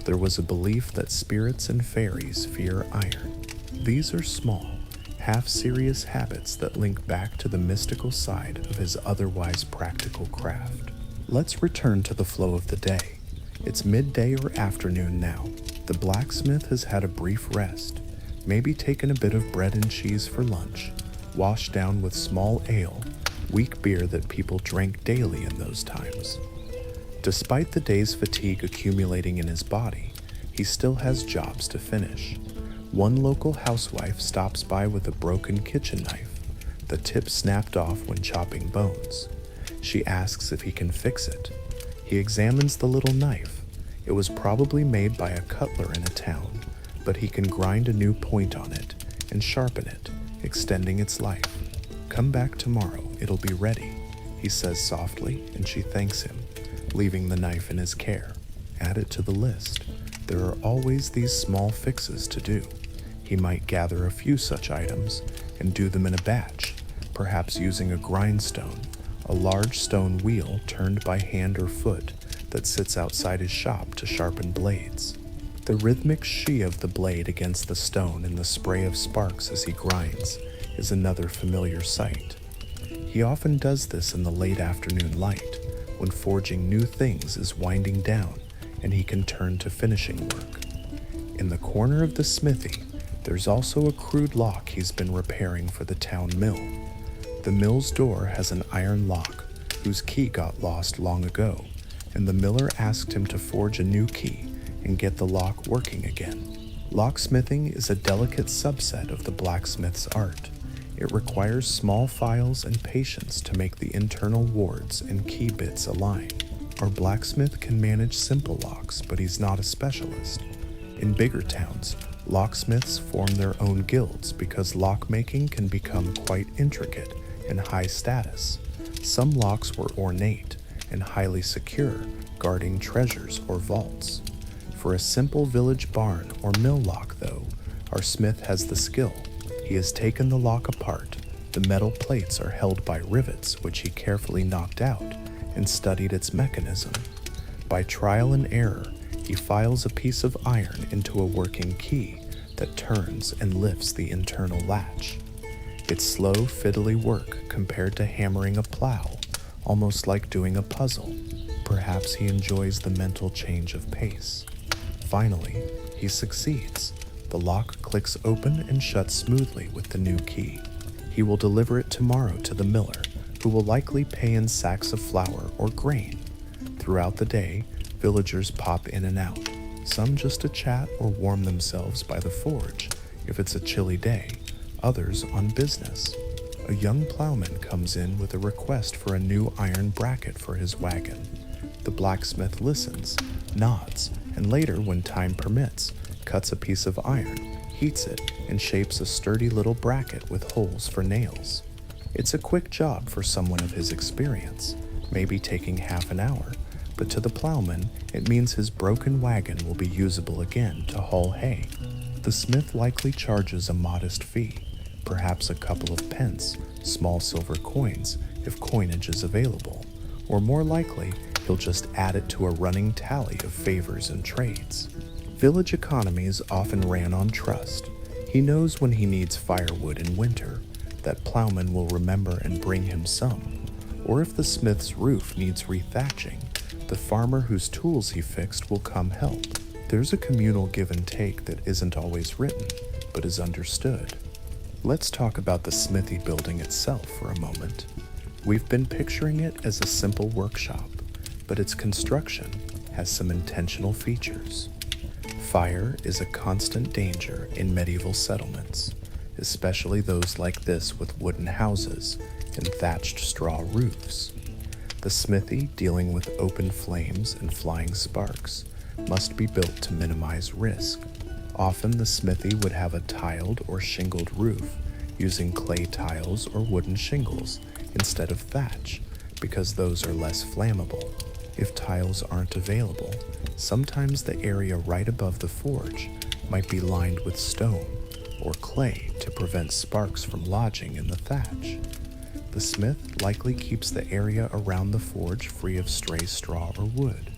There was a belief that spirits and fairies fear iron. These are small, half-serious habits that link back to the mystical side of his otherwise practical craft. Let's return to the flow of the day. It's midday or afternoon now. The blacksmith has had a brief rest, maybe taken a bit of bread and cheese for lunch, washed down with small ale, weak beer that people drank daily in those times. Despite the day's fatigue accumulating in his body, he still has jobs to finish. One local housewife stops by with a broken kitchen knife, the tip snapped off when chopping bones. She asks if he can fix it. He examines the little knife. It was probably made by a cutler in a town, but he can grind a new point on it and sharpen it, extending its life. "Come back tomorrow, it'll be ready," he says softly, and she thanks him, leaving the knife in his care. Add it to the list. There are always these small fixes to do. He might gather a few such items and do them in a batch, perhaps using a grindstone, a large stone wheel turned by hand or foot that sits outside his shop to sharpen blades. The rhythmic shee of the blade against the stone and the spray of sparks as he grinds is another familiar sight. He often does this in the late afternoon light, when forging new things is winding down and he can turn to finishing work. In the corner of the smithy, there's also a crude lock he's been repairing for the town mill. The mill's door has an iron lock whose key got lost long ago, and the miller asked him to forge a new key and get the lock working again. Locksmithing is a delicate subset of the blacksmith's art. It requires small files and patience to make the internal wards and key bits align. Our blacksmith can manage simple locks, but he's not a specialist. In bigger towns, locksmiths form their own guilds because lockmaking can become quite intricate and high status. Some locks were ornate and highly secure, guarding treasures or vaults. For a simple village barn or mill lock, though, our smith has the skill. He has taken the lock apart. The metal plates are held by rivets, which he carefully knocked out and studied its mechanism. By trial and error, he files a piece of iron into a working key that turns and lifts the internal latch. It's slow, fiddly work compared to hammering a plow, almost like doing a puzzle. Perhaps he enjoys the mental change of pace. Finally, he succeeds. The lock clicks open and shuts smoothly with the new key. He will deliver it tomorrow to the miller, who will likely pay in sacks of flour or grain. Throughout the day, villagers pop in and out, some just to chat or warm themselves by the forge if it's a chilly day, others on business. A young plowman comes in with a request for a new iron bracket for his wagon. The blacksmith listens, nods, and later, when time permits, cuts a piece of iron, heats it, and shapes a sturdy little bracket with holes for nails. It's a quick job for someone of his experience, maybe taking half an hour, but to the plowman, it means his broken wagon will be usable again to haul hay. The smith likely charges a modest fee, perhaps a couple of pence, small silver coins if coinage is available, or more likely, he'll just add it to a running tally of favors and trades. Village economies often ran on trust. He knows when he needs firewood in winter, that plowman will remember and bring him some. Or if the smith's roof needs rethatching, the farmer whose tools he fixed will come help. There's a communal give and take that isn't always written, but is understood. Let's talk about the smithy building itself for a moment. We've been picturing it as a simple workshop, but its construction has some intentional features. Fire is a constant danger in medieval settlements, especially those like this with wooden houses and thatched straw roofs. The smithy, dealing with open flames and flying sparks, must be built to minimize risk. Often the smithy would have a tiled or shingled roof using clay tiles or wooden shingles instead of thatch because those are less flammable. If tiles aren't available, sometimes the area right above the forge might be lined with stone or clay to prevent sparks from lodging in the thatch. The smith likely keeps the area around the forge free of stray straw or wood.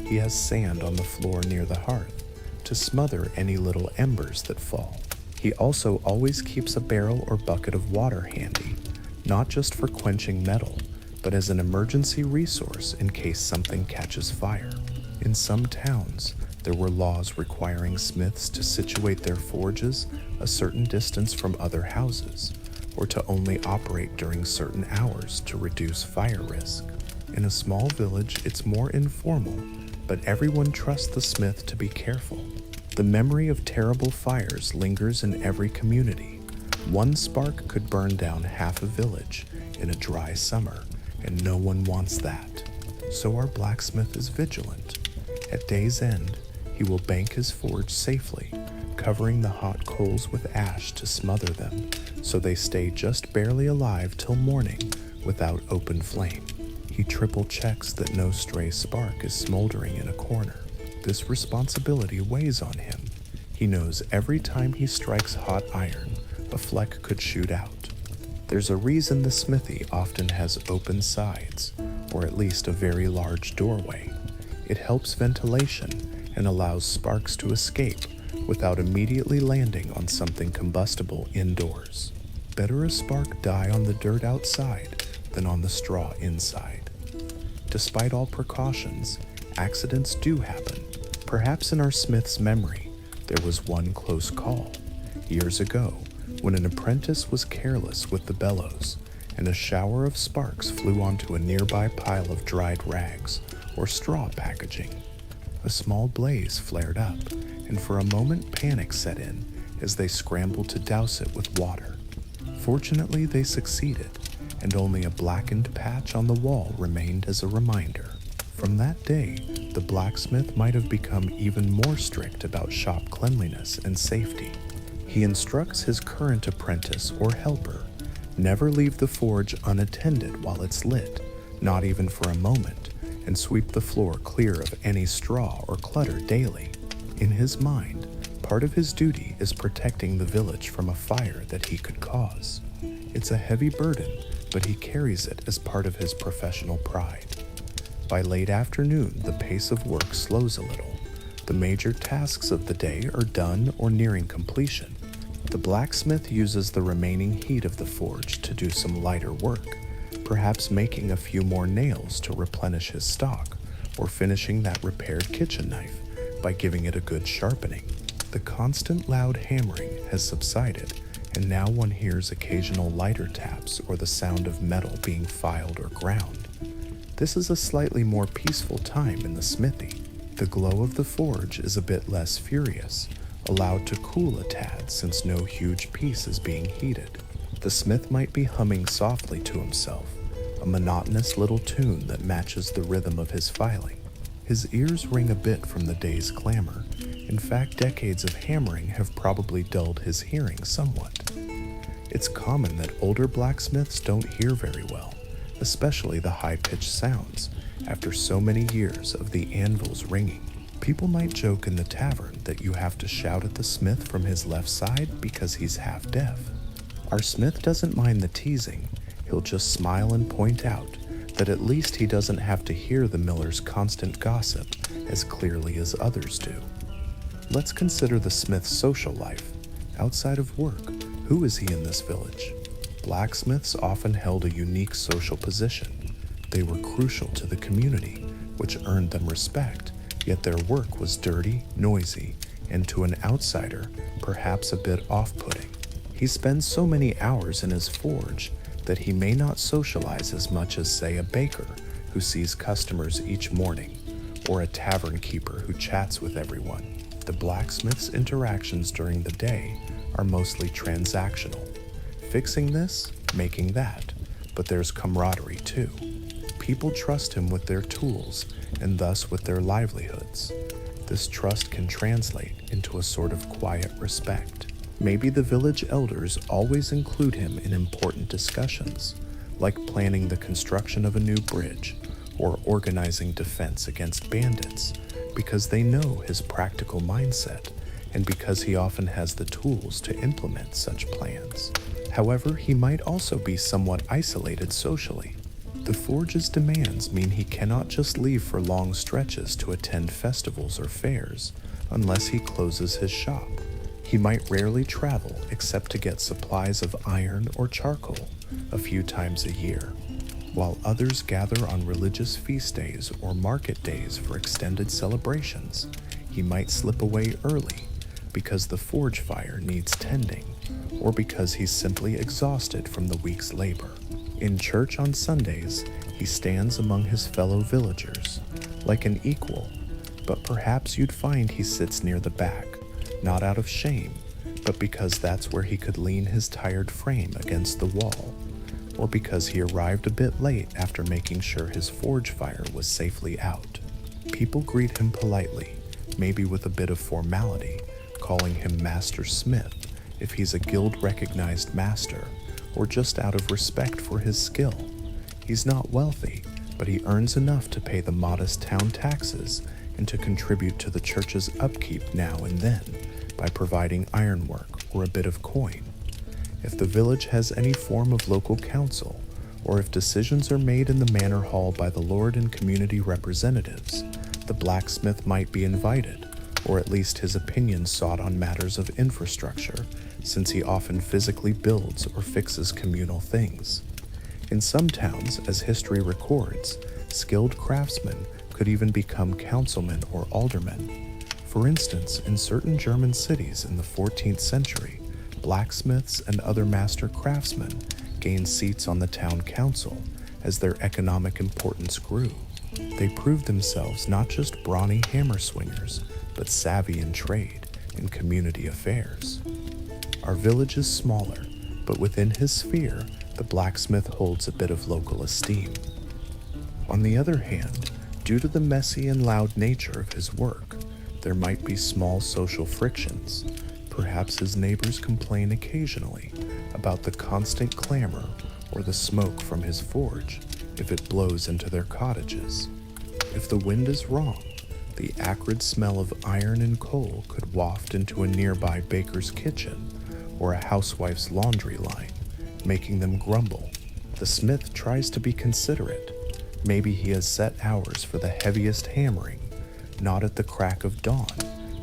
He has sand on the floor near the hearth to smother any little embers that fall. He also always keeps a barrel or bucket of water handy, not just for quenching metal, but as an emergency resource in case something catches fire. In some towns, there were laws requiring smiths to situate their forges a certain distance from other houses, or to only operate during certain hours to reduce fire risk. In a small village, it's more informal, but everyone trusts the smith to be careful. The memory of terrible fires lingers in every community. One spark could burn down half a village in a dry summer, and no one wants that. So our blacksmith is vigilant. At day's end, he will bank his forge safely, covering the hot coals with ash to smother them, so they stay just barely alive till morning without open flame. He triple checks that no stray spark is smoldering in a corner. This responsibility weighs on him. He knows every time he strikes hot iron, a fleck could shoot out. There's a reason the smithy often has open sides, or at least a very large doorway. It helps ventilation and allows sparks to escape without immediately landing on something combustible indoors. Better a spark die on the dirt outside than on the straw inside. Despite all precautions, accidents do happen. Perhaps in our smith's memory, there was one close call, years ago, when an apprentice was careless with the bellows, and a shower of sparks flew onto a nearby pile of dried rags or straw packaging. A small blaze flared up, and for a moment panic set in as they scrambled to douse it with water. Fortunately, they succeeded, and only a blackened patch on the wall remained as a reminder. From that day, the blacksmith might have become even more strict about shop cleanliness and safety. He instructs his current apprentice or helper, never leave the forge unattended while it's lit, not even for a moment, and sweep the floor clear of any straw or clutter daily. In his mind, part of his duty is protecting the village from a fire that he could cause. It's a heavy burden, but he carries it as part of his professional pride. By late afternoon, the pace of work slows a little. The major tasks of the day are done or nearing completion. The blacksmith uses the remaining heat of the forge to do some lighter work, perhaps making a few more nails to replenish his stock, or finishing that repaired kitchen knife by giving it a good sharpening. The constant loud hammering has subsided, and now one hears occasional lighter taps or the sound of metal being filed or ground. This is a slightly more peaceful time in the smithy. The glow of the forge is a bit less furious, allowed to cool a tad since no huge piece is being heated. The smith might be humming softly to himself, a monotonous little tune that matches the rhythm of his filing. His ears ring a bit from the day's clamor. In fact, decades of hammering have probably dulled his hearing somewhat. It's common that older blacksmiths don't hear very well, especially the high-pitched sounds, after so many years of the anvils ringing. People might joke in the tavern that you have to shout at the smith from his left side because he's half deaf. Our smith doesn't mind the teasing. He'll just smile and point out that at least he doesn't have to hear the miller's constant gossip as clearly as others do. Let's consider the smith's social life. Outside of work, who is he in this village? Blacksmiths often held a unique social position. They were crucial to the community, which earned them respect, yet their work was dirty, noisy, and to an outsider, perhaps a bit off-putting. He spends so many hours in his forge that he may not socialize as much as, say, a baker who sees customers each morning, or a tavern keeper who chats with everyone. The blacksmith's interactions during the day are mostly transactional. Fixing this, making that, but there's camaraderie too. People trust him with their tools and thus with their livelihoods. This trust can translate into a sort of quiet respect. Maybe the village elders always include him in important discussions, like planning the construction of a new bridge or organizing defense against bandits, because they know his practical mindset and because he often has the tools to implement such plans. However, he might also be somewhat isolated socially. The forge's demands mean he cannot just leave for long stretches to attend festivals or fairs unless he closes his shop. He might rarely travel except to get supplies of iron or charcoal a few times a year, while others gather on religious feast days or market days for extended celebrations. He might slip away early because the forge fire needs tending, or because he's simply exhausted from the week's labor. In church on Sundays, he stands among his fellow villagers, like an equal, but perhaps you'd find he sits near the back, not out of shame, but because that's where he could lean his tired frame against the wall, or because he arrived a bit late after making sure his forge fire was safely out. People greet him politely, maybe with a bit of formality, calling him Master Smith if he's a guild-recognized master, or just out of respect for his skill. He's not wealthy, but he earns enough to pay the modest town taxes and to contribute to the church's upkeep now and then by providing ironwork or a bit of coin. If the village has any form of local council, or if decisions are made in the manor hall by the lord and community representatives, the blacksmith might be invited, or at least his opinion sought on matters of infrastructure, since he often physically builds or fixes communal things. In some towns, as history records, skilled craftsmen could even become councilmen or aldermen. For instance, in certain German cities in the 14th century, blacksmiths and other master craftsmen gained seats on the town council as their economic importance grew. They proved themselves not just brawny hammer swingers, but savvy in trade and community affairs. Our village is smaller, but within his sphere, the blacksmith holds a bit of local esteem. On the other hand, due to the messy and loud nature of his work, there might be small social frictions. Perhaps his neighbors complain occasionally about the constant clamor or the smoke from his forge if it blows into their cottages. If the wind is wrong, the acrid smell of iron and coal could waft into a nearby baker's kitchen or a housewife's laundry line, making them grumble. The smith tries to be considerate. Maybe he has set hours for the heaviest hammering, not at the crack of dawn,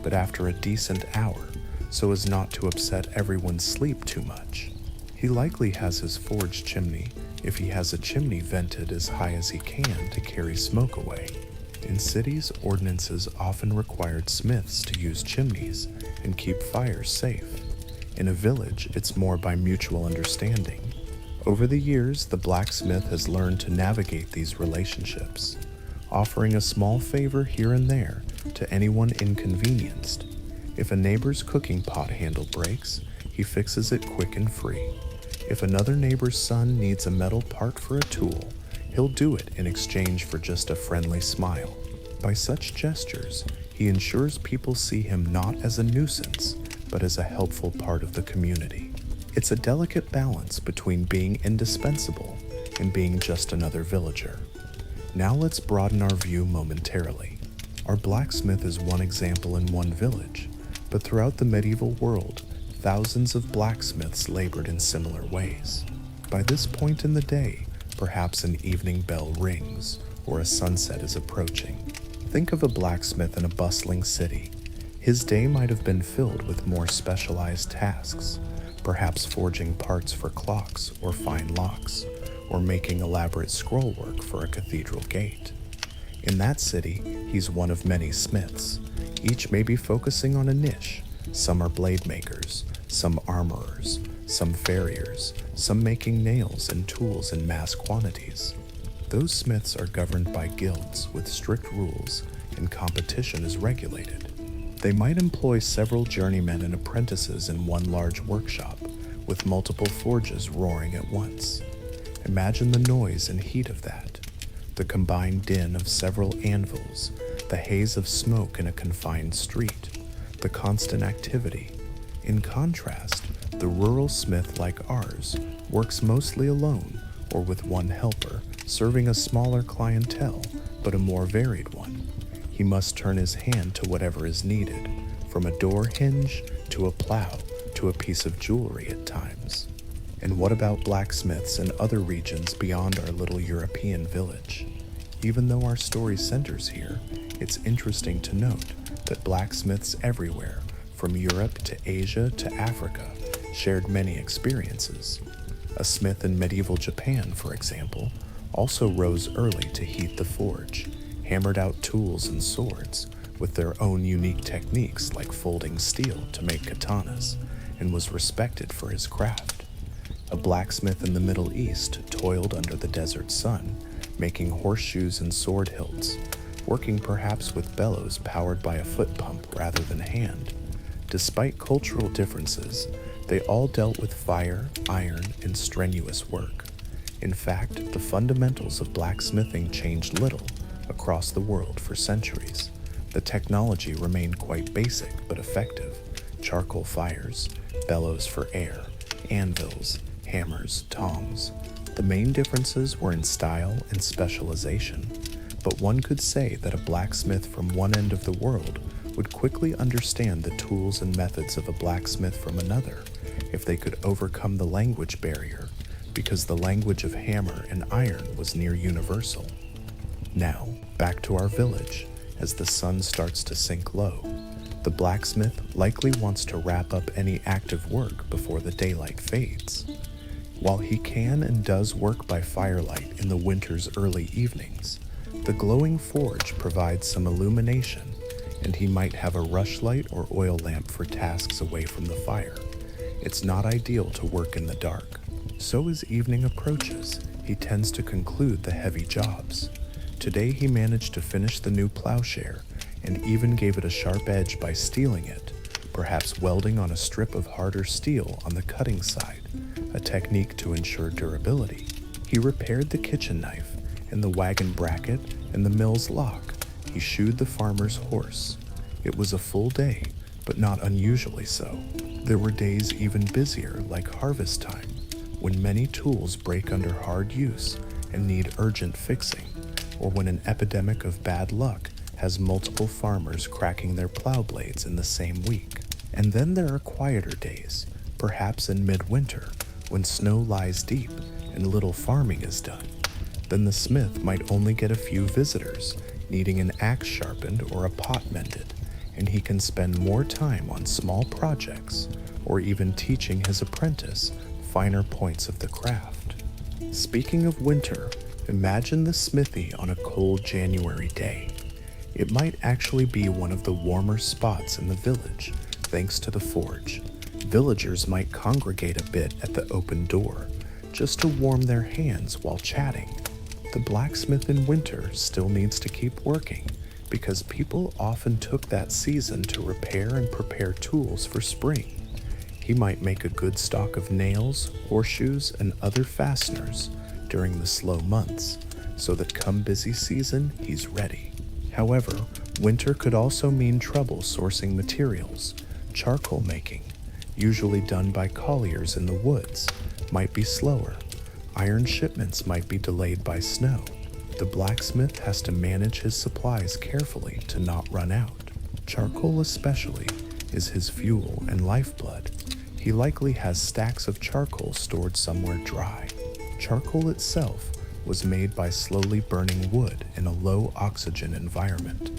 but after a decent hour, so as not to upset everyone's sleep too much. He likely has his forge chimney, if he has a chimney vented as high as he can to carry smoke away. In cities, ordinances often required smiths to use chimneys and keep fires safe. In a village, it's more by mutual understanding. Over the years, the blacksmith has learned to navigate these relationships, offering a small favor here and there to anyone inconvenienced. If a neighbor's cooking pot handle breaks, he fixes it quick and free. If another neighbor's son needs a metal part for a tool, he'll do it in exchange for just a friendly smile. By such gestures, he ensures people see him not as a nuisance, but as a helpful part of the community. It's a delicate balance between being indispensable and being just another villager. Now let's broaden our view momentarily. Our blacksmith is one example in one village, but throughout the medieval world, thousands of blacksmiths labored in similar ways. By this point in the day, perhaps an evening bell rings or a sunset is approaching. Think of a blacksmith in a bustling city. His day might have been filled with more specialized tasks, perhaps forging parts for clocks or fine locks, or making elaborate scrollwork for a cathedral gate. In that city, he's one of many smiths. Each may be focusing on a niche. Some are blade makers, some armorers, some farriers, some making nails and tools in mass quantities. Those smiths are governed by guilds with strict rules, and competition is regulated. They might employ several journeymen and apprentices in one large workshop, with multiple forges roaring at once. Imagine the noise and heat of that, the combined din of several anvils, the haze of smoke in a confined street, the constant activity. In contrast, the rural smith like ours works mostly alone or with one helper, serving a smaller clientele, but a more varied one. He must turn his hand to whatever is needed, from a door hinge to a plow to a piece of jewelry at times. And what about blacksmiths in other regions beyond our little European village? Even though our story centers here, it's interesting to note that blacksmiths everywhere, from Europe to Asia to Africa, shared many experiences. A smith in medieval Japan, for example, also rose early to heat the forge, hammered out tools and swords with their own unique techniques like folding steel to make katanas, and was respected for his craft. A blacksmith in the Middle East toiled under the desert sun, making horseshoes and sword hilts, working perhaps with bellows powered by a foot pump rather than hand. Despite cultural differences, they all dealt with fire, iron, and strenuous work. In fact, the fundamentals of blacksmithing changed little across the world for centuries. The technology remained quite basic but effective: charcoal fires, bellows for air, anvils, hammers, tongs. The main differences were in style and specialization, but one could say that a blacksmith from one end of the world would quickly understand the tools and methods of a blacksmith from another if they could overcome the language barrier, because the language of hammer and iron was near universal. Now, back to our village. As the sun starts to sink low, the blacksmith likely wants to wrap up any active work before the daylight fades. While he can and does work by firelight in the winter's early evenings, the glowing forge provides some illumination, and he might have a rushlight or oil lamp for tasks away from the fire. It's not ideal to work in the dark. So as evening approaches, he tends to conclude the heavy jobs. Today he managed to finish the new plowshare and even gave it a sharp edge by steeling it, perhaps welding on a strip of harder steel on the cutting side, a technique to ensure durability. He repaired the kitchen knife and the wagon bracket and the mill's lock. He shoed the farmer's horse. It was a full day, but not unusually so. There were days even busier, like harvest time, when many tools break under hard use and need urgent fixing, or when an epidemic of bad luck has multiple farmers cracking their plow blades in the same week. And then there are quieter days, perhaps in midwinter, when snow lies deep and little farming is done. Then the smith might only get a few visitors, needing an axe sharpened or a pot mended, and he can spend more time on small projects, or even teaching his apprentice finer points of the craft. Speaking of winter, imagine the smithy on a cold January day. It might actually be one of the warmer spots in the village, thanks to the forge. Villagers might congregate a bit at the open door, just to warm their hands while chatting. The blacksmith in winter still needs to keep working, because people often took that season to repair and prepare tools for spring. He might make a good stock of nails, horseshoes, and other fasteners during the slow months, so that come busy season, he's ready. However, winter could also mean trouble sourcing materials. Charcoal making, usually done by colliers in the woods, might be slower. Iron shipments might be delayed by snow. The blacksmith has to manage his supplies carefully to not run out. Charcoal especially is his fuel and lifeblood. He likely has stacks of charcoal stored somewhere dry. Charcoal itself was made by slowly burning wood in a low oxygen environment,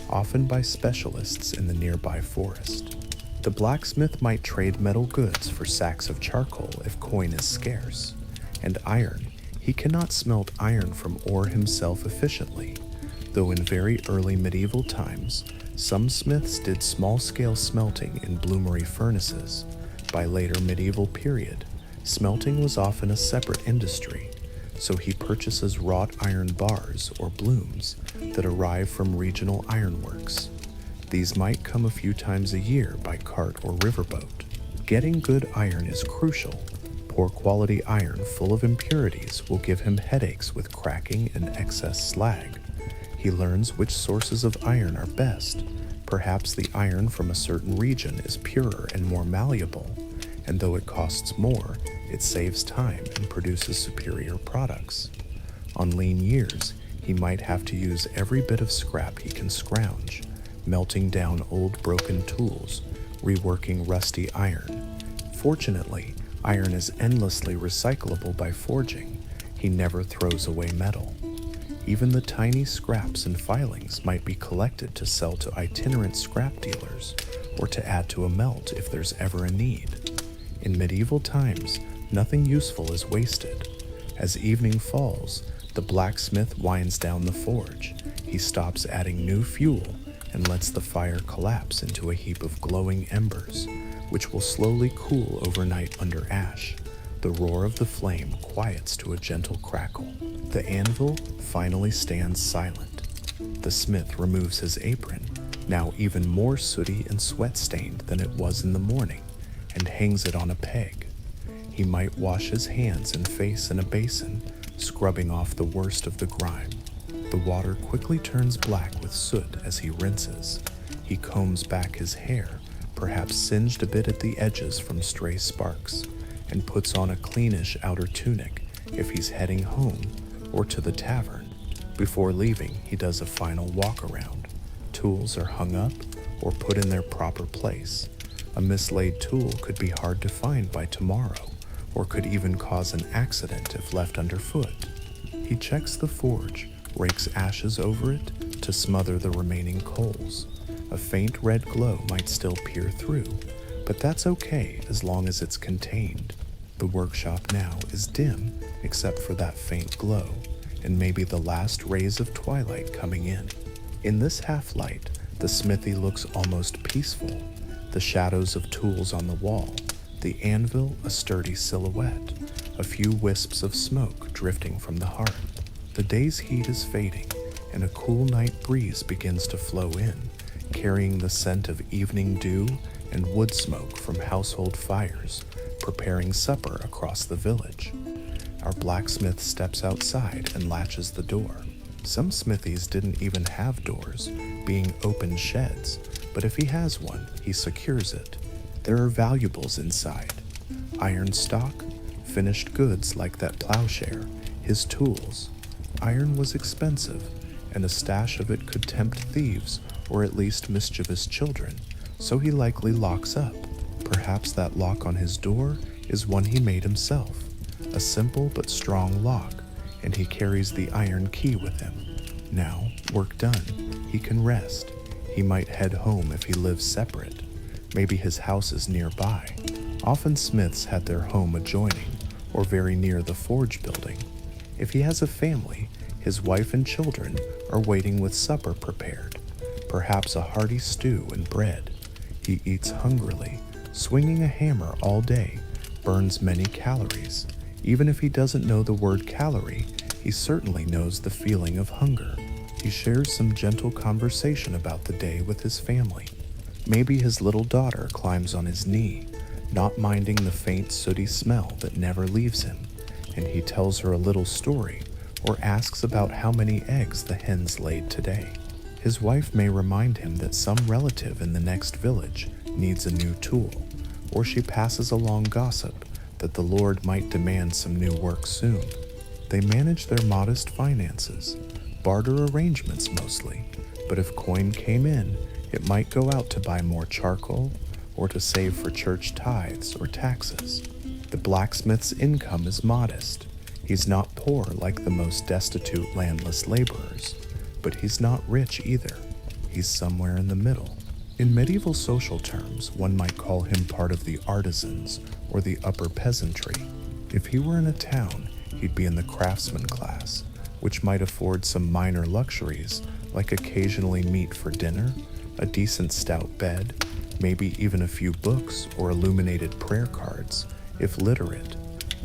often by specialists in the nearby forest. The blacksmith might trade metal goods for sacks of charcoal if coin is scarce. And iron, he cannot smelt iron from ore himself efficiently, though in very early medieval times, some smiths did small-scale smelting in bloomery furnaces. By later medieval period, smelting was often a separate industry, so he purchases wrought iron bars or blooms that arrive from regional ironworks. These might come a few times a year by cart or riverboat. Getting good iron is crucial. Poor quality iron full of impurities will give him headaches with cracking and excess slag. He learns which sources of iron are best. Perhaps the iron from a certain region is purer and more malleable, and though it costs more, it saves time and produces superior products. On lean years, he might have to use every bit of scrap he can scrounge, melting down old broken tools, reworking rusty iron. Fortunately, iron is endlessly recyclable by forging. He never throws away metal. Even the tiny scraps and filings might be collected to sell to itinerant scrap dealers or to add to a melt if there's ever a need. In medieval times, nothing useful is wasted. As evening falls, the blacksmith winds down the forge. He stops adding new fuel and lets the fire collapse into a heap of glowing embers, which will slowly cool overnight under ash. The roar of the flame quiets to a gentle crackle. The anvil finally stands silent. The smith removes his apron, now even more sooty and sweat-stained than it was in the morning, and hangs it on a peg. He might wash his hands and face in a basin, scrubbing off the worst of the grime. The water quickly turns black with soot as he rinses. He combs back his hair, perhaps singed a bit at the edges from stray sparks, and puts on a cleanish outer tunic if he's heading home or to the tavern. Before leaving, he does a final walk around. Tools are hung up or put in their proper place. A mislaid tool could be hard to find by tomorrow, or could even cause an accident if left underfoot. He checks the forge, rakes ashes over it to smother the remaining coals. A faint red glow might still peer through, but that's okay as long as it's contained. The workshop now is dim except for that faint glow, and maybe the last rays of twilight coming in. In this half-light, the smithy looks almost peaceful. The shadows of tools on the wall, the anvil a sturdy silhouette, a few wisps of smoke drifting from the hearth. The day's heat is fading, and a cool night breeze begins to flow in, carrying the scent of evening dew and wood smoke from household fires, preparing supper across the village. Our blacksmith steps outside and latches the door. Some smithies didn't even have doors, being open sheds, but if he has one, he secures it. There are valuables inside: iron stock, finished goods like that plowshare, his tools. Iron was expensive, and a stash of it could tempt thieves or at least mischievous children, so he likely locks up. Perhaps that lock on his door is one he made himself, a simple but strong lock, and he carries the iron key with him. Now, work done, he can rest. He might head home if he lives separate. Maybe his house is nearby. Often smiths had their home adjoining or very near the forge building. If he has a family, his wife and children are waiting with supper prepared, perhaps a hearty stew and bread. He eats hungrily. Swinging a hammer all day burns many calories. Even if he doesn't know the word calorie, he certainly knows the feeling of hunger. He shares some gentle conversation about the day with his family. Maybe his little daughter climbs on his knee, not minding the faint sooty smell that never leaves him, and he tells her a little story or asks about how many eggs the hens laid today. His wife may remind him that some relative in the next village needs a new tool, or she passes along gossip that the Lord might demand some new work soon. They manage their modest finances, barter arrangements mostly, but if coin came in, it might go out to buy more charcoal or to save for church tithes or taxes. The blacksmith's income is modest. He's not poor like the most destitute landless laborers, but he's not rich either. He's somewhere in the middle. In medieval social terms, one might call him part of the artisans or the upper peasantry. If he were in a town, he'd be in the craftsman class, which might afford some minor luxuries like occasionally meat for dinner, a decent stout bed, maybe even a few books or illuminated prayer cards, if literate.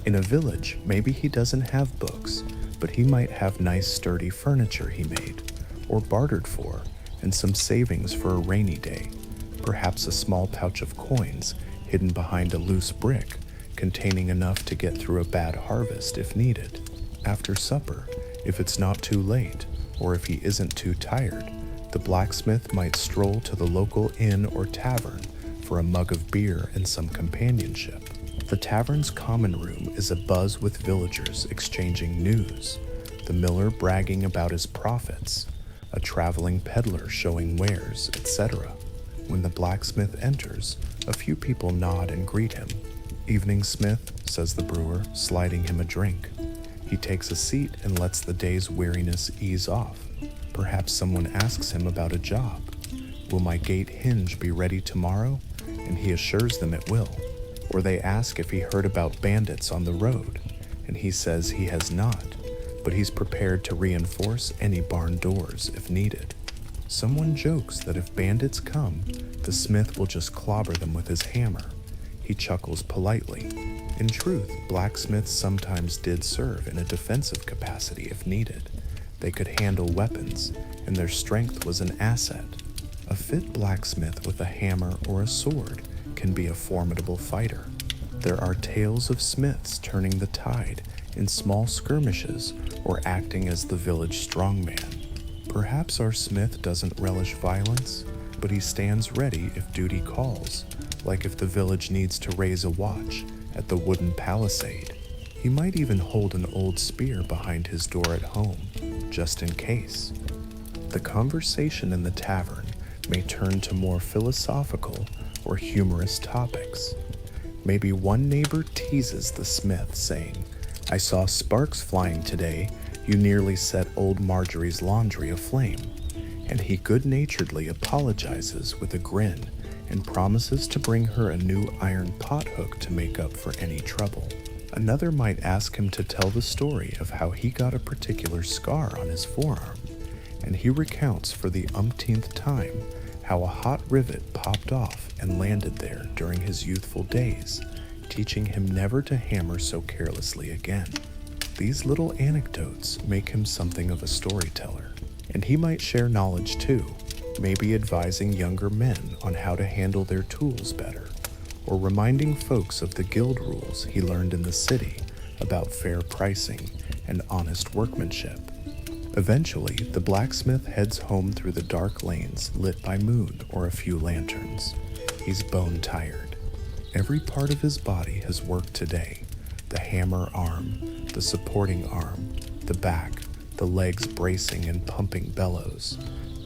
In a village, maybe he doesn't have books, but he might have nice sturdy furniture he made, or bartered for, and some savings for a rainy day, perhaps a small pouch of coins hidden behind a loose brick, containing enough to get through a bad harvest if needed. After supper, if it's not too late, or if he isn't too tired, the blacksmith might stroll to the local inn or tavern for a mug of beer and some companionship. The tavern's common room is abuzz with villagers exchanging news, the miller bragging about his profits, a traveling peddler showing wares, etc. When the blacksmith enters, a few people nod and greet him. "Evening, Smith," says the brewer, sliding him a drink. He takes a seat and lets the day's weariness ease off. Perhaps someone asks him about a job. "Will my gate hinge be ready tomorrow?" And he assures them it will. Or they ask if he heard about bandits on the road, and he says he has not, but he's prepared to reinforce any barn doors if needed. Someone jokes that if bandits come, the smith will just clobber them with his hammer. He chuckles politely. In truth, blacksmiths sometimes did serve in a defensive capacity if needed. They could handle weapons, and their strength was an asset. A fit blacksmith with a hammer or a sword can be a formidable fighter. There are tales of smiths turning the tide in small skirmishes or acting as the village strongman. Perhaps our smith doesn't relish violence, but he stands ready if duty calls, like if the village needs to raise a watch at the wooden palisade. He might even hold an old spear behind his door at home, just in case. The conversation in the tavern may turn to more philosophical or humorous topics. Maybe one neighbor teases the smith, saying, "I saw sparks flying today. You nearly set old Marjorie's laundry aflame." And he good-naturedly apologizes with a grin and promises to bring her a new iron pot hook to make up for any trouble. Another might ask him to tell the story of how he got a particular scar on his forearm, and he recounts for the umpteenth time how a hot rivet popped off and landed there during his youthful days, teaching him never to hammer so carelessly again. These little anecdotes make him something of a storyteller, and he might share knowledge too, maybe advising younger men on how to handle their tools better, or reminding folks of the guild rules he learned in the city about fair pricing and honest workmanship. Eventually, the blacksmith heads home through the dark lanes lit by moon or a few lanterns. He's bone tired. Every part of his body has worked today: the hammer arm, the supporting arm, the back, the legs bracing and pumping bellows.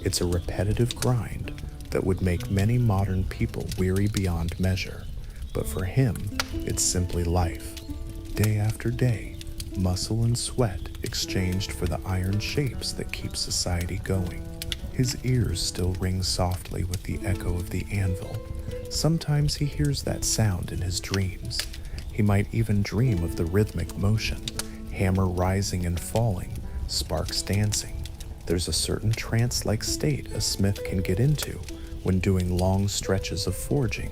It's a repetitive grind that would make many modern people weary beyond measure, but for him, it's simply life. Day after day, muscle and sweat exchanged for the iron shapes that keep society going. His ears still ring softly with the echo of the anvil. Sometimes he hears that sound in his dreams. He might even dream of the rhythmic motion, hammer rising and falling, sparks dancing. There's a certain trance-like state a smith can get into when doing long stretches of forging.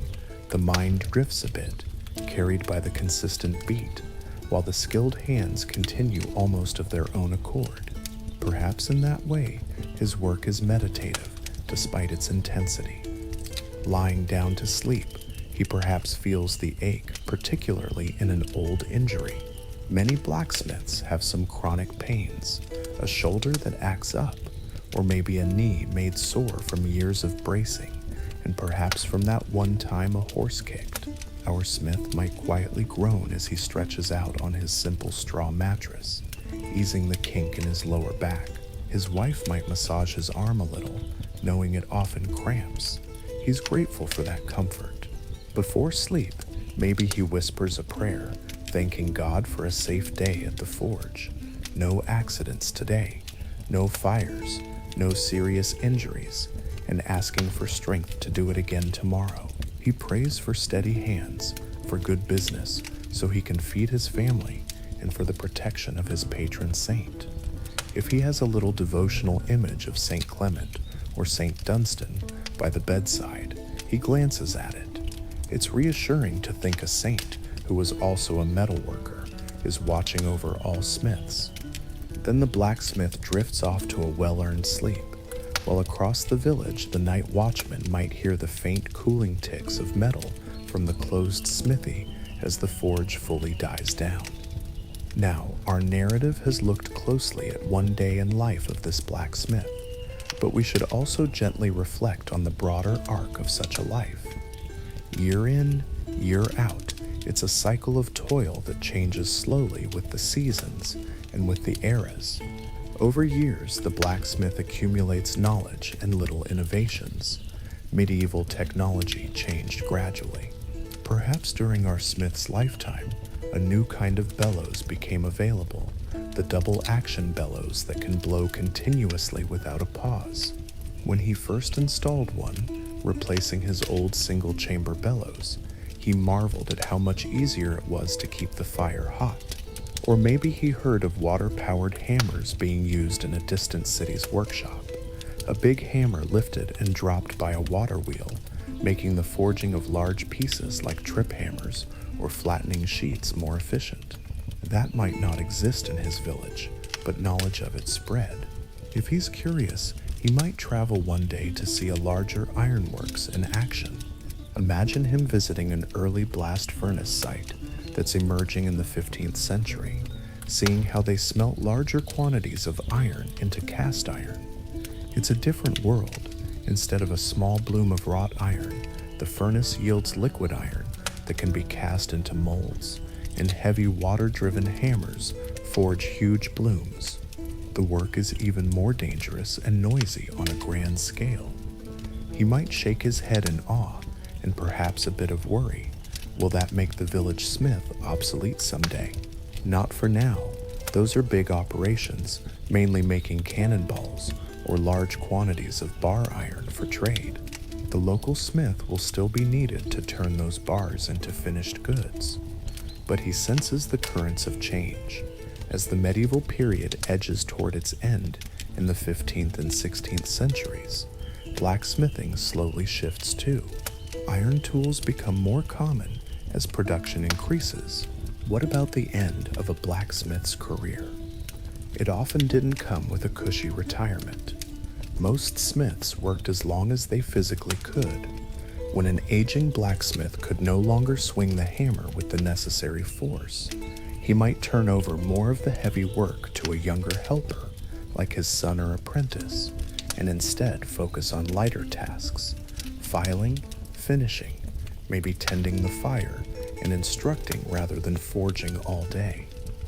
The mind drifts a bit, carried by the consistent beat, while the skilled hands continue almost of their own accord. Perhaps in that way, his work is meditative despite its intensity. Lying down to sleep, he perhaps feels the ache, particularly in an old injury. Many blacksmiths have some chronic pains, a shoulder that acts up, or maybe a knee made sore from years of bracing, and perhaps from that one time a horse kicked. Our smith might quietly groan as he stretches out on his simple straw mattress, easing the kink in his lower back. His wife might massage his arm a little, knowing it often cramps. He's grateful for that comfort. Before sleep, maybe he whispers a prayer, thanking God for a safe day at the forge. No accidents today, no fires, no serious injuries, and asking for strength to do it again tomorrow. He prays for steady hands, for good business, so he can feed his family, and for the protection of his patron saint. If he has a little devotional image of St. Clement or St. Dunstan by the bedside, he glances at it. It's reassuring to think a saint, who was also a metal worker, is watching over all smiths. Then the blacksmith drifts off to a well-earned sleep, while across the village the night watchman might hear the faint cooling ticks of metal from the closed smithy as the forge fully dies down. Now, our narrative has looked closely at one day in life of this blacksmith, but we should also gently reflect on the broader arc of such a life. Year in, year out, it's a cycle of toil that changes slowly with the seasons and with the eras. Over years, the blacksmith accumulates knowledge and little innovations. Medieval technology changed gradually. Perhaps during our smith's lifetime, a new kind of bellows became available, the double-action bellows that can blow continuously without a pause. When he first installed one, replacing his old single-chamber bellows, he marveled at how much easier it was to keep the fire hot. Or maybe he heard of water-powered hammers being used in a distant city's workshop, a big hammer lifted and dropped by a water wheel, making the forging of large pieces like trip hammers or flattening sheets more efficient. That might not exist in his village, but knowledge of it spread. If he's curious, he might travel one day to see a larger ironworks in action. Imagine him visiting an early blast furnace site that's emerging in the 15th century, seeing how they smelt larger quantities of iron into cast iron. It's a different world. Instead of a small bloom of wrought iron, the furnace yields liquid iron that can be cast into molds, and heavy water-driven hammers forge huge blooms. The work is even more dangerous and noisy on a grand scale. He might shake his head in awe and perhaps a bit of worry. Will that make the village smith obsolete someday? Not for now. Those are big operations, mainly making cannonballs or large quantities of bar iron for trade. The local smith will still be needed to turn those bars into finished goods. But he senses the currents of change. As the medieval period edges toward its end in the 15th and 16th centuries, blacksmithing slowly shifts too. Iron tools become more common as production increases. What about the end of a blacksmith's career? It often didn't come with a cushy retirement. Most smiths worked as long as they physically could. When an aging blacksmith could no longer swing the hammer with the necessary force, he might turn over more of the heavy work to a younger helper, like his son or apprentice, and instead focus on lighter tasks, filing, finishing, maybe tending the fire, and instructing rather than forging all day.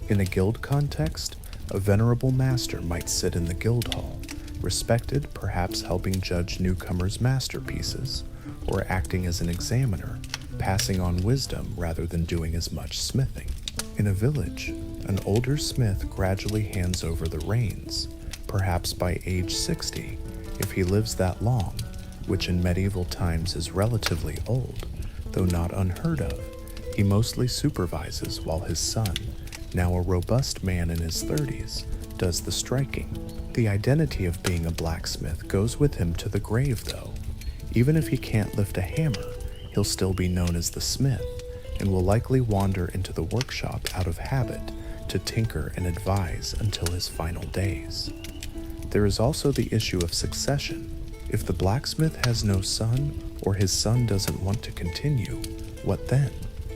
In a guild context, a venerable master might sit in the guild hall, respected, perhaps helping judge newcomers' masterpieces, or acting as an examiner, passing on wisdom rather than doing as much smithing. In a village, an older smith gradually hands over the reins, perhaps by age 60, if he lives that long, which in medieval times is relatively old, though not unheard of. He mostly supervises while his son, now a robust man in his 30s, does the striking. The identity of being a blacksmith goes with him to the grave, though. Even if he can't lift a hammer, he'll still be known as the smith, and will likely wander into the workshop out of habit to tinker and advise until his final days. There is also the issue of succession. If the blacksmith has no son, or his son doesn't want to continue, what then?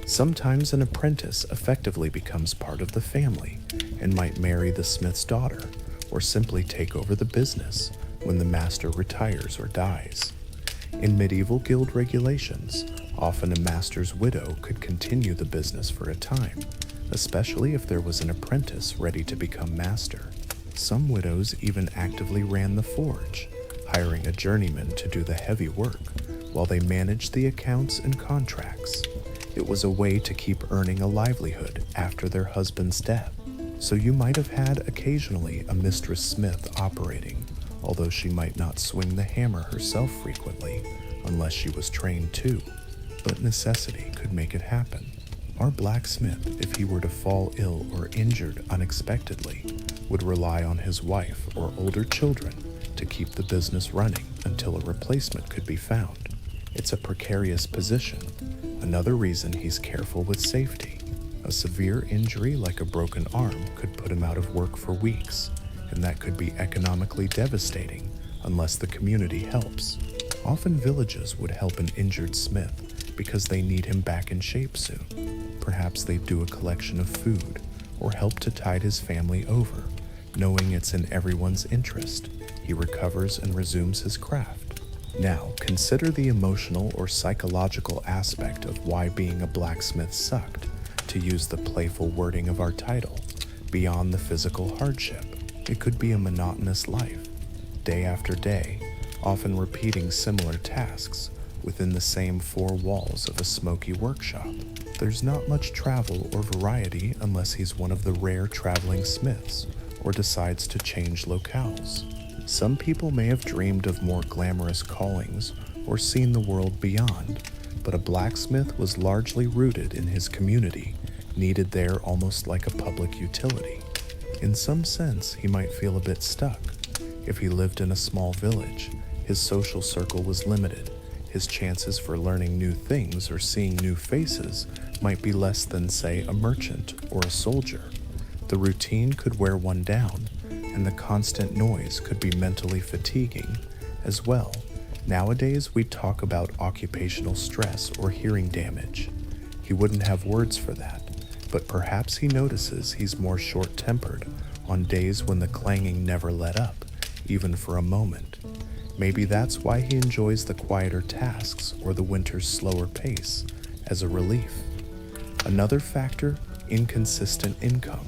Sometimes an apprentice effectively becomes part of the family and might marry the smith's daughter, or simply take over the business when the master retires or dies. In medieval guild regulations, often a master's widow could continue the business for a time, especially if there was an apprentice ready to become master. Some widows even actively ran the forge, hiring a journeyman to do the heavy work while they managed the accounts and contracts. It was a way to keep earning a livelihood after their husband's death. So you might have had occasionally a mistress smith operating, although she might not swing the hammer herself frequently unless she was trained to. But necessity could make it happen. Our blacksmith, if he were to fall ill or injured unexpectedly, would rely on his wife or older children to keep the business running until a replacement could be found. It's a precarious position. Another reason he's careful with safety. A severe injury like a broken arm could put him out of work for weeks, and that could be economically devastating unless the community helps. Often villages would help an injured smith because they need him back in shape soon. Perhaps they'd do a collection of food or help to tide his family over, knowing it's in everyone's interest. He recovers and resumes his craft. Now, consider the emotional or psychological aspect of why being a blacksmith sucked, to use the playful wording of our title. Beyond the physical hardship, it could be a monotonous life, day after day, often repeating similar tasks within the same four walls of a smoky workshop. There's not much travel or variety unless he's one of the rare traveling smiths or decides to change locales. Some people may have dreamed of more glamorous callings or seen the world beyond, but a blacksmith was largely rooted in his community, needed there almost like a public utility. In some sense, he might feel a bit stuck. If he lived in a small village, his social circle was limited. His chances for learning new things or seeing new faces might be less than, say, a merchant or a soldier. The routine could wear one down, and the constant noise could be mentally fatiguing as well. Nowadays, we talk about occupational stress or hearing damage. He wouldn't have words for that, but perhaps he notices he's more short-tempered on days when the clanging never let up, even for a moment. Maybe that's why he enjoys the quieter tasks or the winter's slower pace as a relief. Another factor, inconsistent income.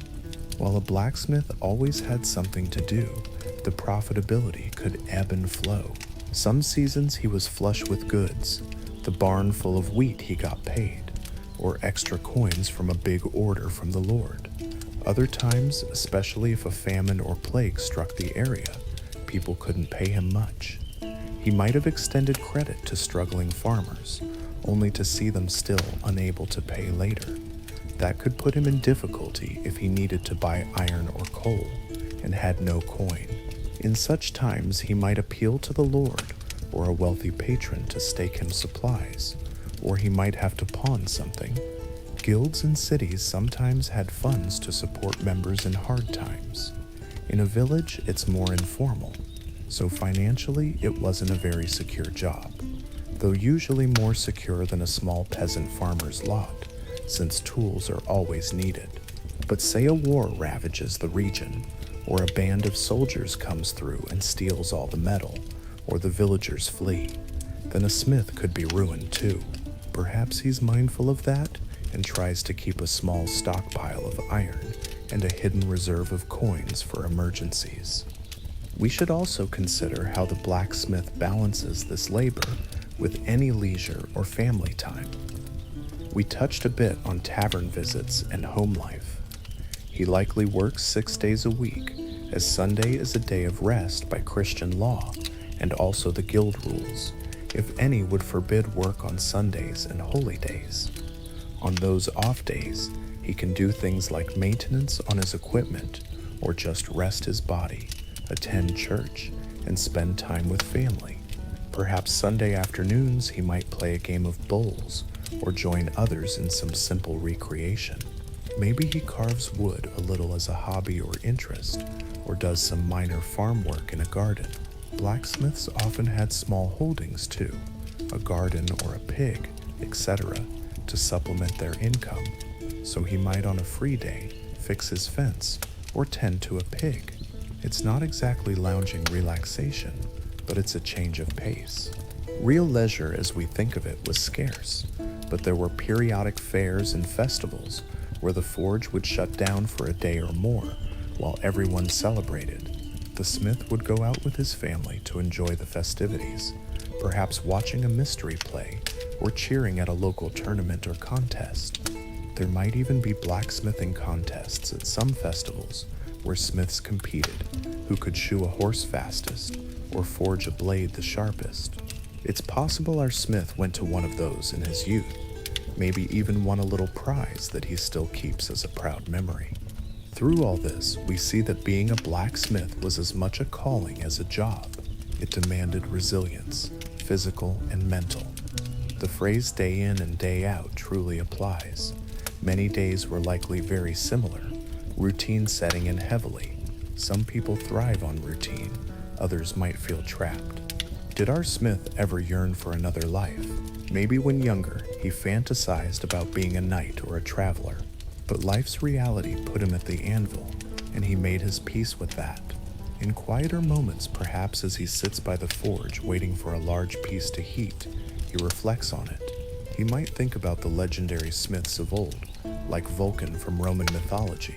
While a blacksmith always had something to do, the profitability could ebb and flow. Some seasons he was flush with goods, the barn full of wheat he got paid, or extra coins from a big order from the Lord. Other times, especially if a famine or plague struck the area, people couldn't pay him much. He might have extended credit to struggling farmers, only to see them still unable to pay later. That could put him in difficulty if he needed to buy iron or coal and had no coin. In such times, he might appeal to the Lord or a wealthy patron to stake him supplies, or he might have to pawn something. Guilds in cities sometimes had funds to support members in hard times. In a village, it's more informal, so financially it wasn't a very secure job, though usually more secure than a small peasant farmer's lot, since tools are always needed. But say a war ravages the region, or a band of soldiers comes through and steals all the metal, or the villagers flee, then a smith could be ruined too. Perhaps he's mindful of that and tries to keep a small stockpile of iron and a hidden reserve of coins for emergencies. We should also consider how the blacksmith balances this labor with any leisure or family time. We touched a bit on tavern visits and home life. He likely works 6 days a week, as Sunday is a day of rest by Christian law and also the guild rules, if any would forbid work on Sundays and holy days. On those off days, he can do things like maintenance on his equipment or just rest his body, attend church, and spend time with family. Perhaps Sunday afternoons he might play a game of bowls or join others in some simple recreation. Maybe he carves wood a little as a hobby or interest, or does some minor farm work in a garden. Blacksmiths often had small holdings too, a garden or a pig, etc., to supplement their income, so he might on a free day fix his fence or tend to a pig. It's not exactly lounging relaxation, but it's a change of pace. Real leisure as we think of it was scarce, but there were periodic fairs and festivals where the forge would shut down for a day or more while everyone celebrated. The smith would go out with his family to enjoy the festivities, perhaps watching a mystery play or cheering at a local tournament or contest. There might even be blacksmithing contests at some festivals where smiths competed, who could shoe a horse fastest or forge a blade the sharpest. It's possible our smith went to one of those in his youth, maybe even won a little prize that he still keeps as a proud memory. Through all this, we see that being a blacksmith was as much a calling as a job. It demanded resilience, physical and mental. The phrase day in and day out truly applies. Many days were likely very similar, routine setting in heavily. Some people thrive on routine, others might feel trapped. Did our smith ever yearn for another life? Maybe when younger, he fantasized about being a knight or a traveler, but life's reality put him at the anvil, and he made his peace with that. In quieter moments, perhaps as he sits by the forge waiting for a large piece to heat, he reflects on it. He might think about the legendary smiths of old, like Vulcan from Roman mythology,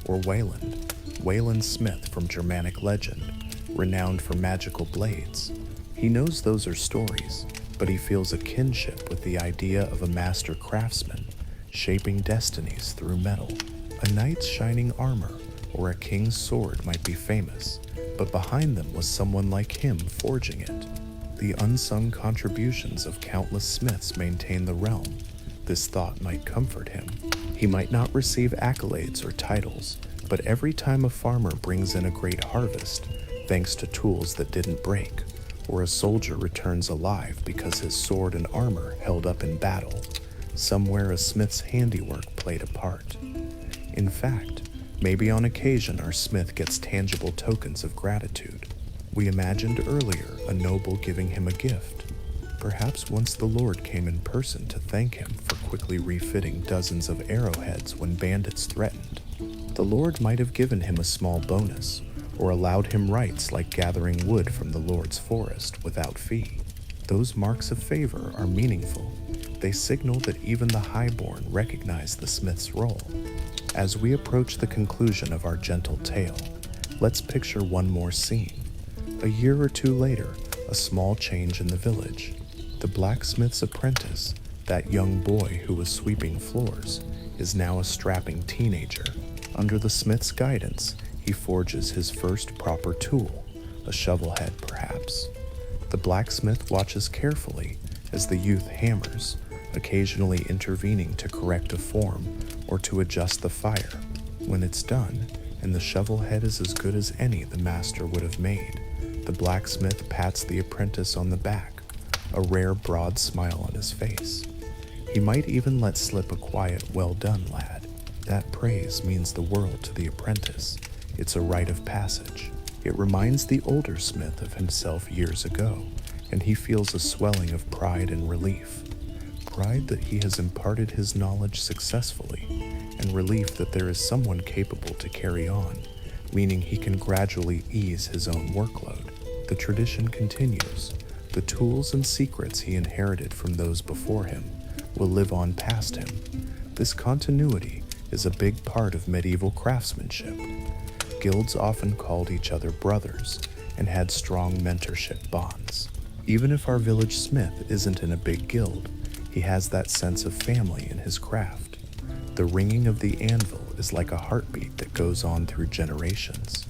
or Wayland Smith from Germanic legend, renowned for magical blades. He knows those are stories, but he feels a kinship with the idea of a master craftsman, shaping destinies through metal. A knight's shining armor or a king's sword might be famous, but behind them was someone like him forging it. The unsung contributions of countless smiths maintain the realm. This thought might comfort him. He might not receive accolades or titles, but every time a farmer brings in a great harvest, thanks to tools that didn't break, or a soldier returns alive because his sword and armor held up in battle, somewhere a smith's handiwork played a part. In fact, maybe on occasion our smith gets tangible tokens of gratitude. We imagined earlier a noble giving him a gift. Perhaps once the Lord came in person to thank him for quickly refitting dozens of arrowheads when bandits threatened. The Lord might have given him a small bonus, or allowed him rights like gathering wood from the Lord's forest without fee. Those marks of favor are meaningful. They signal that even the highborn recognize the smith's role. As we approach the conclusion of our gentle tale, let's picture one more scene. A year or two later, a small change in the village. The blacksmith's apprentice, that young boy who was sweeping floors, is now a strapping teenager. Under the smith's guidance, he forges his first proper tool, a shovel head perhaps. The blacksmith watches carefully as the youth hammers, occasionally intervening to correct a form or to adjust the fire. When it's done, and the shovel head is as good as any the master would have made, the blacksmith pats the apprentice on the back, a rare broad smile on his face. He might even let slip a quiet, "Well done, lad." That praise means the world to the apprentice. It's a rite of passage. It reminds the older smith of himself years ago, and he feels a swelling of pride and relief. Pride that he has imparted his knowledge successfully, and relief that there is someone capable to carry on, meaning he can gradually ease his own workload. The tradition continues. The tools and secrets he inherited from those before him will live on past him. This continuity is a big part of medieval craftsmanship. Guilds often called each other brothers and had strong mentorship bonds. Even if our village smith isn't in a big guild, he has that sense of family in his craft. The ringing of the anvil is like a heartbeat that goes on through generations.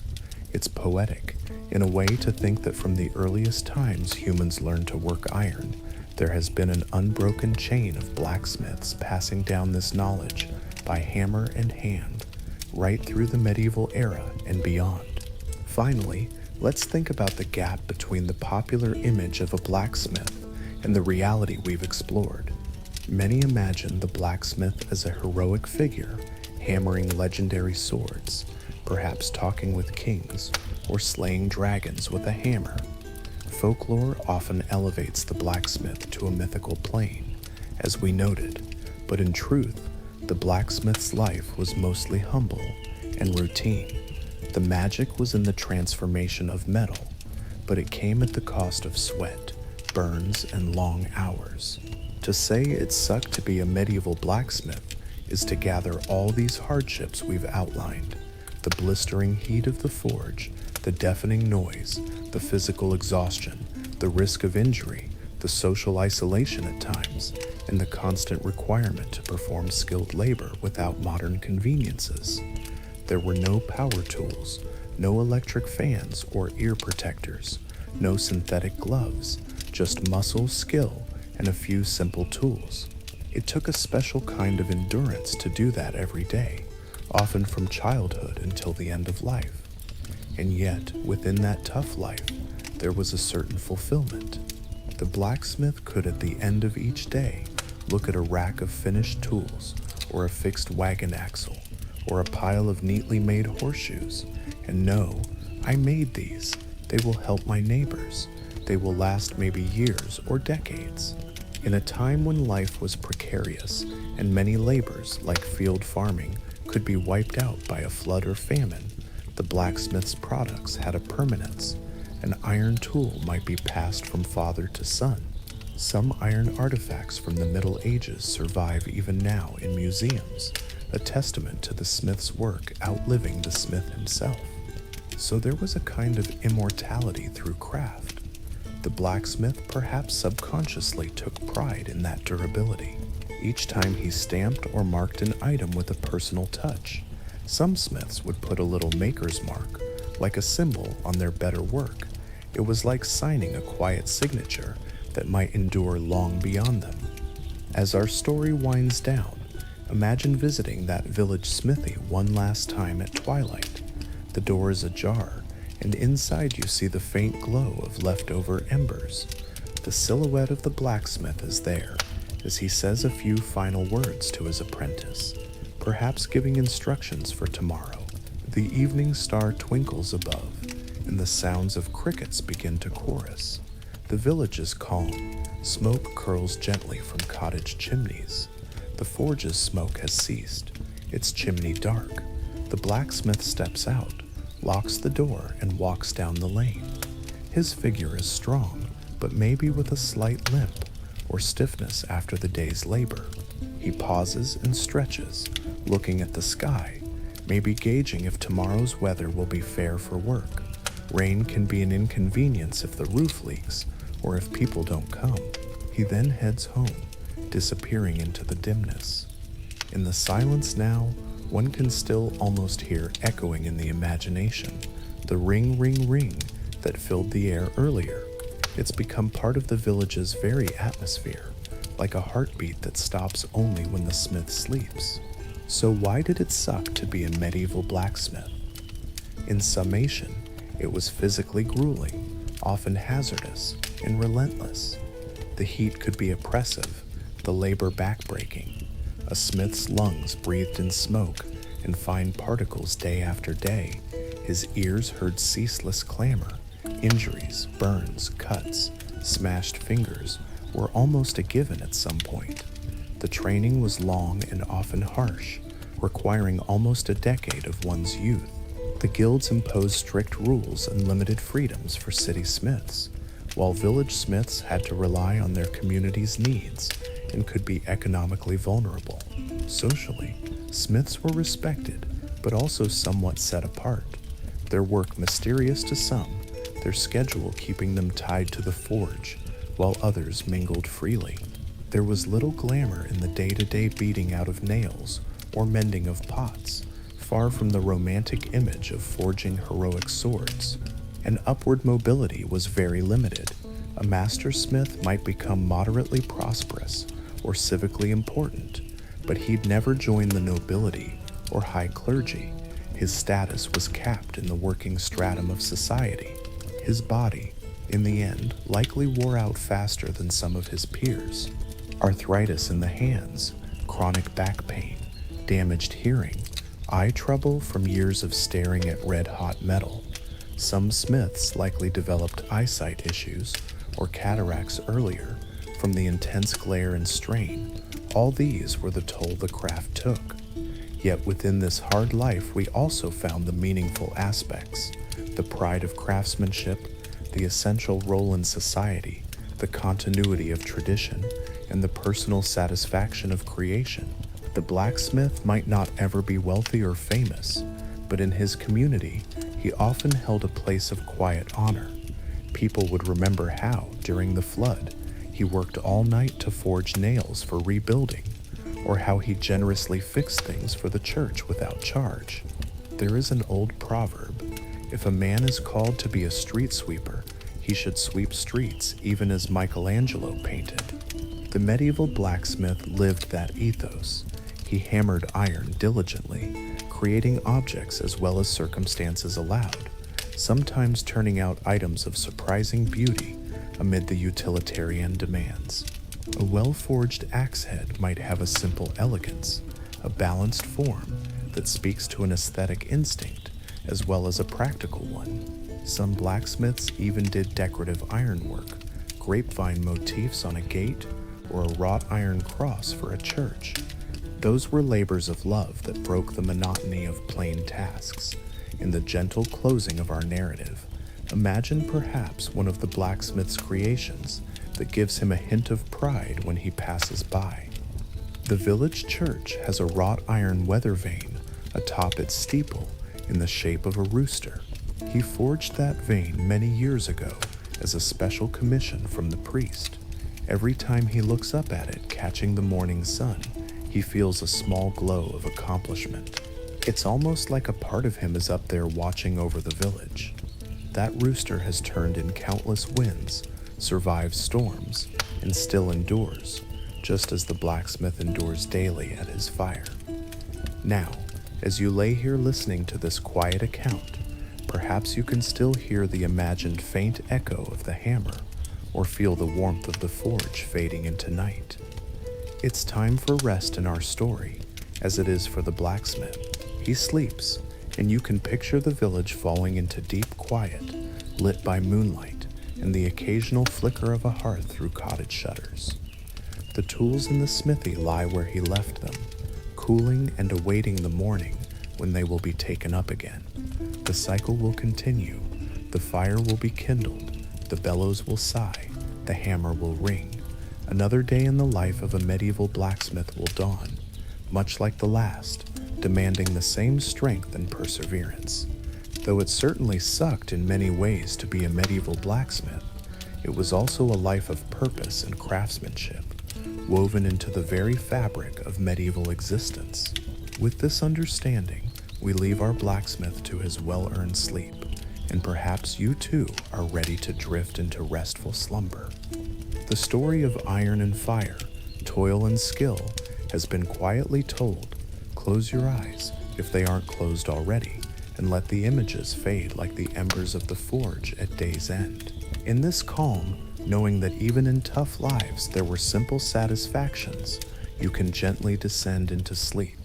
It's poetic, in a way, to think that from the earliest times humans learned to work iron, there has been an unbroken chain of blacksmiths passing down this knowledge by hammer and hand, right through the medieval era and beyond. Finally, let's think about the gap between the popular image of a blacksmith and the reality we've explored. Many imagine the blacksmith as a heroic figure, hammering legendary swords, perhaps talking with kings or slaying dragons with a hammer. Folklore often elevates the blacksmith to a mythical plane, as we noted, but in truth, the blacksmith's life was mostly humble and routine. The magic was in the transformation of metal, but it came at the cost of sweat, burns, and long hours. To say it sucked to be a medieval blacksmith is to gather all these hardships we've outlined: the blistering heat of the forge, the deafening noise, the physical exhaustion, the risk of injury, the social isolation at times, and the constant requirement to perform skilled labor without modern conveniences. There were no power tools, no electric fans or ear protectors, no synthetic gloves, just muscle, skill, and a few simple tools. It took a special kind of endurance to do that every day, often from childhood until the end of life. And yet, within that tough life, there was a certain fulfillment. The blacksmith could, at the end of each day, look at a rack of finished tools, or a fixed wagon axle, or a pile of neatly made horseshoes, and know, I made these. They will help my neighbors. They will last maybe years or decades. In a time when life was precarious and many labors, like field farming, could be wiped out by a flood or famine, the blacksmith's products had a permanence. An iron tool might be passed from father to son. Some iron artifacts from the Middle Ages survive even now in museums, a testament to the smith's work outliving the smith himself. So there was a kind of immortality through craft. The blacksmith perhaps subconsciously took pride in that durability. Each time he stamped or marked an item with a personal touch, some smiths would put a little maker's mark, like a symbol, on their better work. It was like signing a quiet signature that might endure long beyond them. As our story winds down, imagine visiting that village smithy one last time at twilight. The door is ajar, and inside you see the faint glow of leftover embers. The silhouette of the blacksmith is there, as he says a few final words to his apprentice, perhaps giving instructions for tomorrow. The evening star twinkles above, and the sounds of crickets begin to chorus. The village is calm. Smoke curls gently from cottage chimneys. The forge's smoke has ceased, its chimney dark. The blacksmith steps out, locks the door, and walks down the lane. His figure is strong, but maybe with a slight limp or stiffness after the day's labor. He pauses and stretches, looking at the sky, maybe gauging if tomorrow's weather will be fair for work. Rain can be an inconvenience if the roof leaks or if people don't come. He then heads home, disappearing into the dimness. In the silence now, one can still almost hear echoing in the imagination the ring, ring, ring that filled the air earlier. It's become part of the village's very atmosphere, like a heartbeat that stops only when the smith sleeps. So why did it suck to be a medieval blacksmith? In summation, it was physically grueling, often hazardous, and relentless. The heat could be oppressive, the labor backbreaking. A smith's lungs breathed in smoke and fine particles day after day. His ears heard ceaseless clamor. Injuries, burns, cuts, smashed fingers were almost a given at some point. The training was long and often harsh, requiring almost a decade of one's youth. The guilds imposed strict rules and limited freedoms for city smiths, while village smiths had to rely on their community's needs and could be economically vulnerable. Socially, smiths were respected, but also somewhat set apart, their work mysterious to some, their schedule keeping them tied to the forge, while others mingled freely. There was little glamour in the day-to-day beating out of nails or mending of pots, far from the romantic image of forging heroic swords. And upward mobility was very limited. A master smith might become moderately prosperous or civically important, but he'd never join the nobility or high clergy. His status was capped in the working stratum of society. His body, in the end, likely wore out faster than some of his peers. Arthritis in the hands, chronic back pain, damaged hearing, eye trouble from years of staring at red-hot metal. Some smiths likely developed eyesight issues or cataracts earlier from the intense glare and strain. All these were the toll the craft took. Yet within this hard life, we also found the meaningful aspects, the pride of craftsmanship, the essential role in society, the continuity of tradition, and the personal satisfaction of creation. The blacksmith might not ever be wealthy or famous, but in his community, he often held a place of quiet honor. People would remember how, during the flood, he worked all night to forge nails for rebuilding, or how he generously fixed things for the church without charge. There is an old proverb: if a man is called to be a street sweeper, he should sweep streets even as Michelangelo painted. The medieval blacksmith lived that ethos. He hammered iron diligently, creating objects as well as circumstances allowed, sometimes turning out items of surprising beauty amid the utilitarian demands. A well-forged axe head might have a simple elegance, a balanced form that speaks to an aesthetic instinct as well as a practical one. Some blacksmiths even did decorative ironwork, grapevine motifs on a gate, or a wrought iron cross for a church. Those were labors of love that broke the monotony of plain tasks. In the gentle closing of our narrative, imagine perhaps one of the blacksmith's creations that gives him a hint of pride when he passes by. The village church has a wrought iron weather vane atop its steeple in the shape of a rooster. He forged that vane many years ago as a special commission from the priest. Every time he looks up at it catching the morning sun, he feels a small glow of accomplishment. It's almost like a part of him is up there watching over the village. That rooster has turned in countless winds, survived storms, and still endures, just as the blacksmith endures daily at his fire. Now, as you lay here listening to this quiet account, perhaps you can still hear the imagined faint echo of the hammer, or feel the warmth of the forge fading into night. It's time for rest in our story, as it is for the blacksmith. He sleeps, and you can picture the village falling into deep quiet, lit by moonlight and the occasional flicker of a hearth through cottage shutters. The tools in the smithy lie where he left them, cooling and awaiting the morning when they will be taken up again. The cycle will continue, the fire will be kindled, the bellows will sigh, the hammer will ring. Another day in the life of a medieval blacksmith will dawn, much like the last, demanding the same strength and perseverance. Though it certainly sucked in many ways to be a medieval blacksmith, it was also a life of purpose and craftsmanship, woven into the very fabric of medieval existence. With this understanding, we leave our blacksmith to his well-earned sleep, and perhaps you too are ready to drift into restful slumber. The story of iron and fire, toil and skill, has been quietly told. Close your eyes, if they aren't closed already, and let the images fade like the embers of the forge at day's end. In this calm, knowing that even in tough lives there were simple satisfactions, you can gently descend into sleep.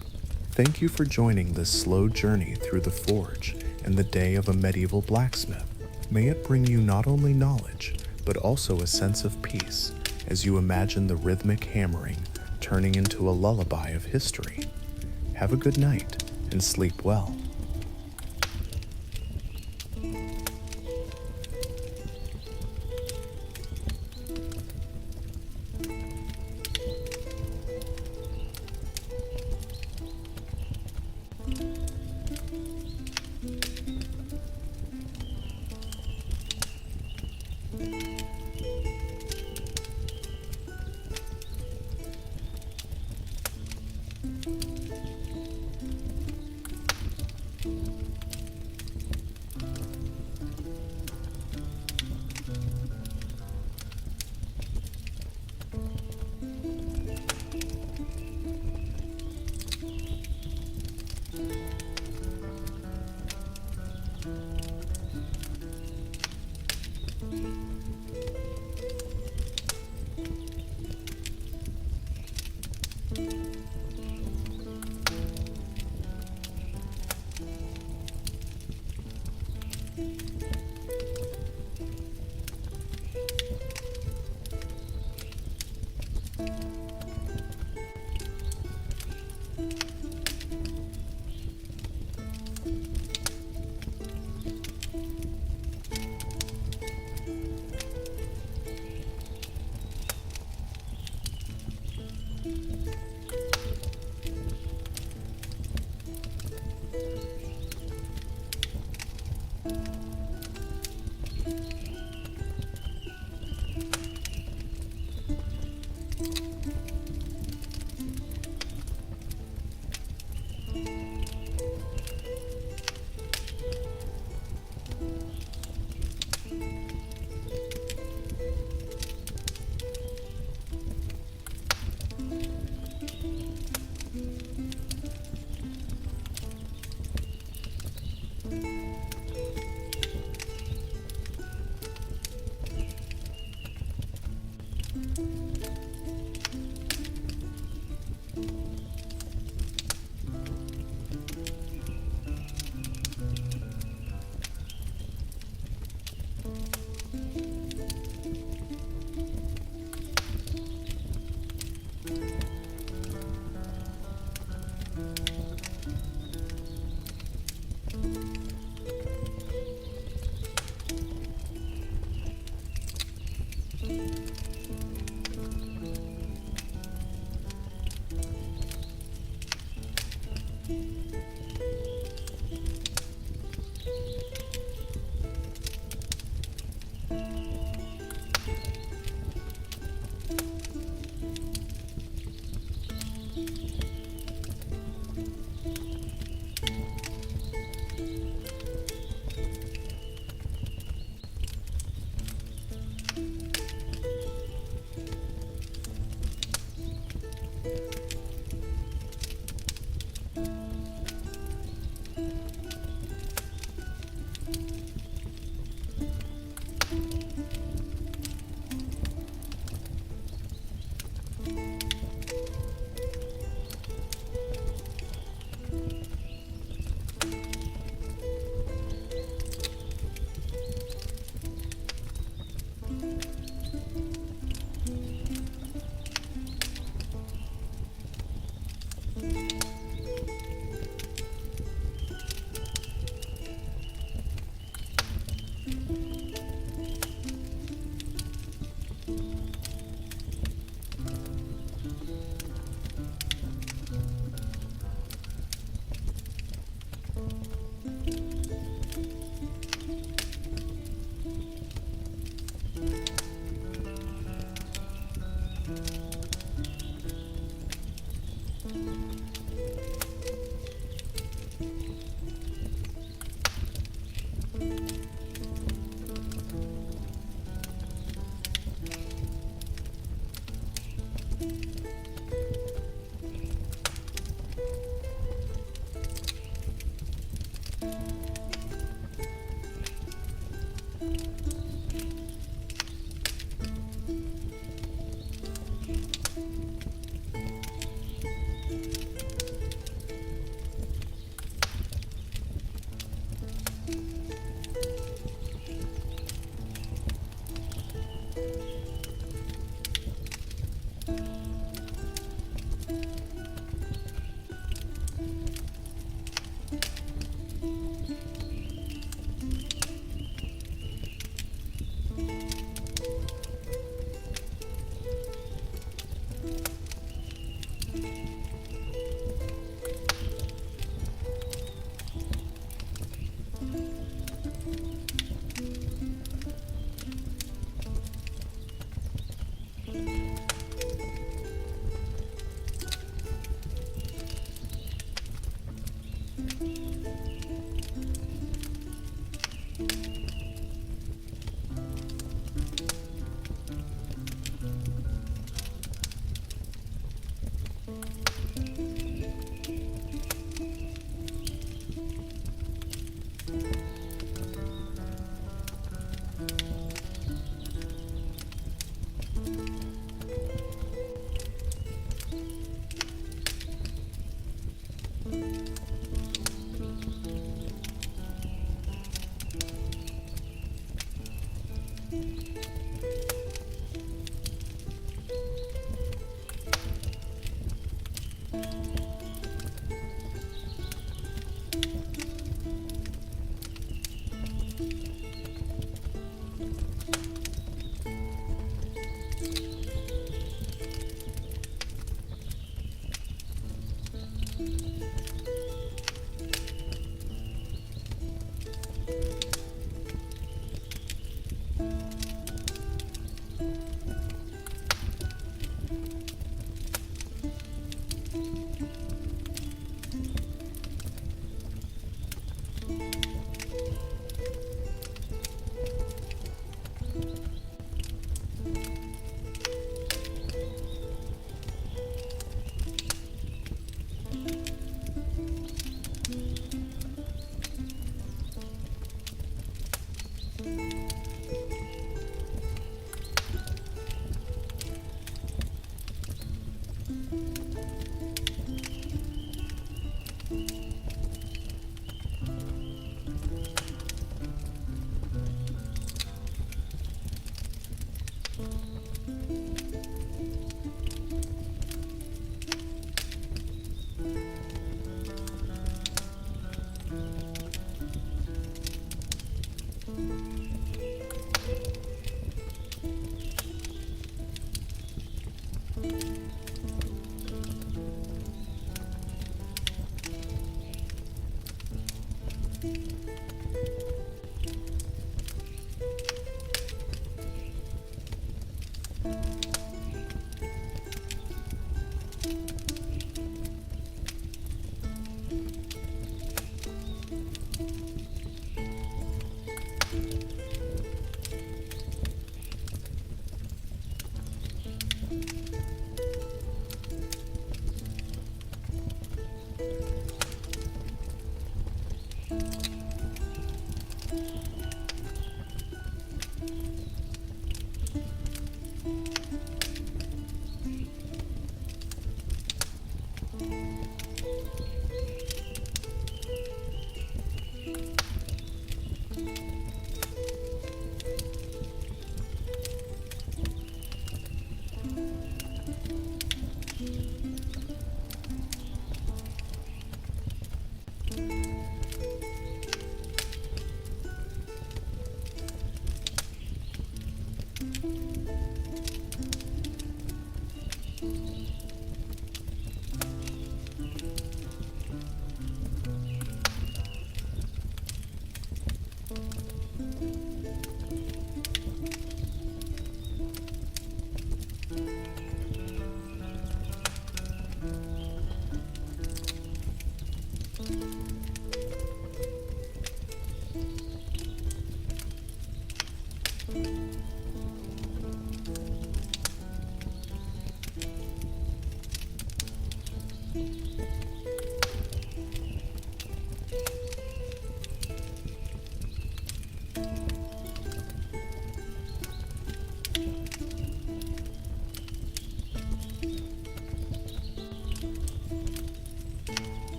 Thank you for joining this slow journey through the forge and the day of a medieval blacksmith. May it bring you not only knowledge, but also a sense of peace as you imagine the rhythmic hammering turning into a lullaby of history. Have a good night and sleep well.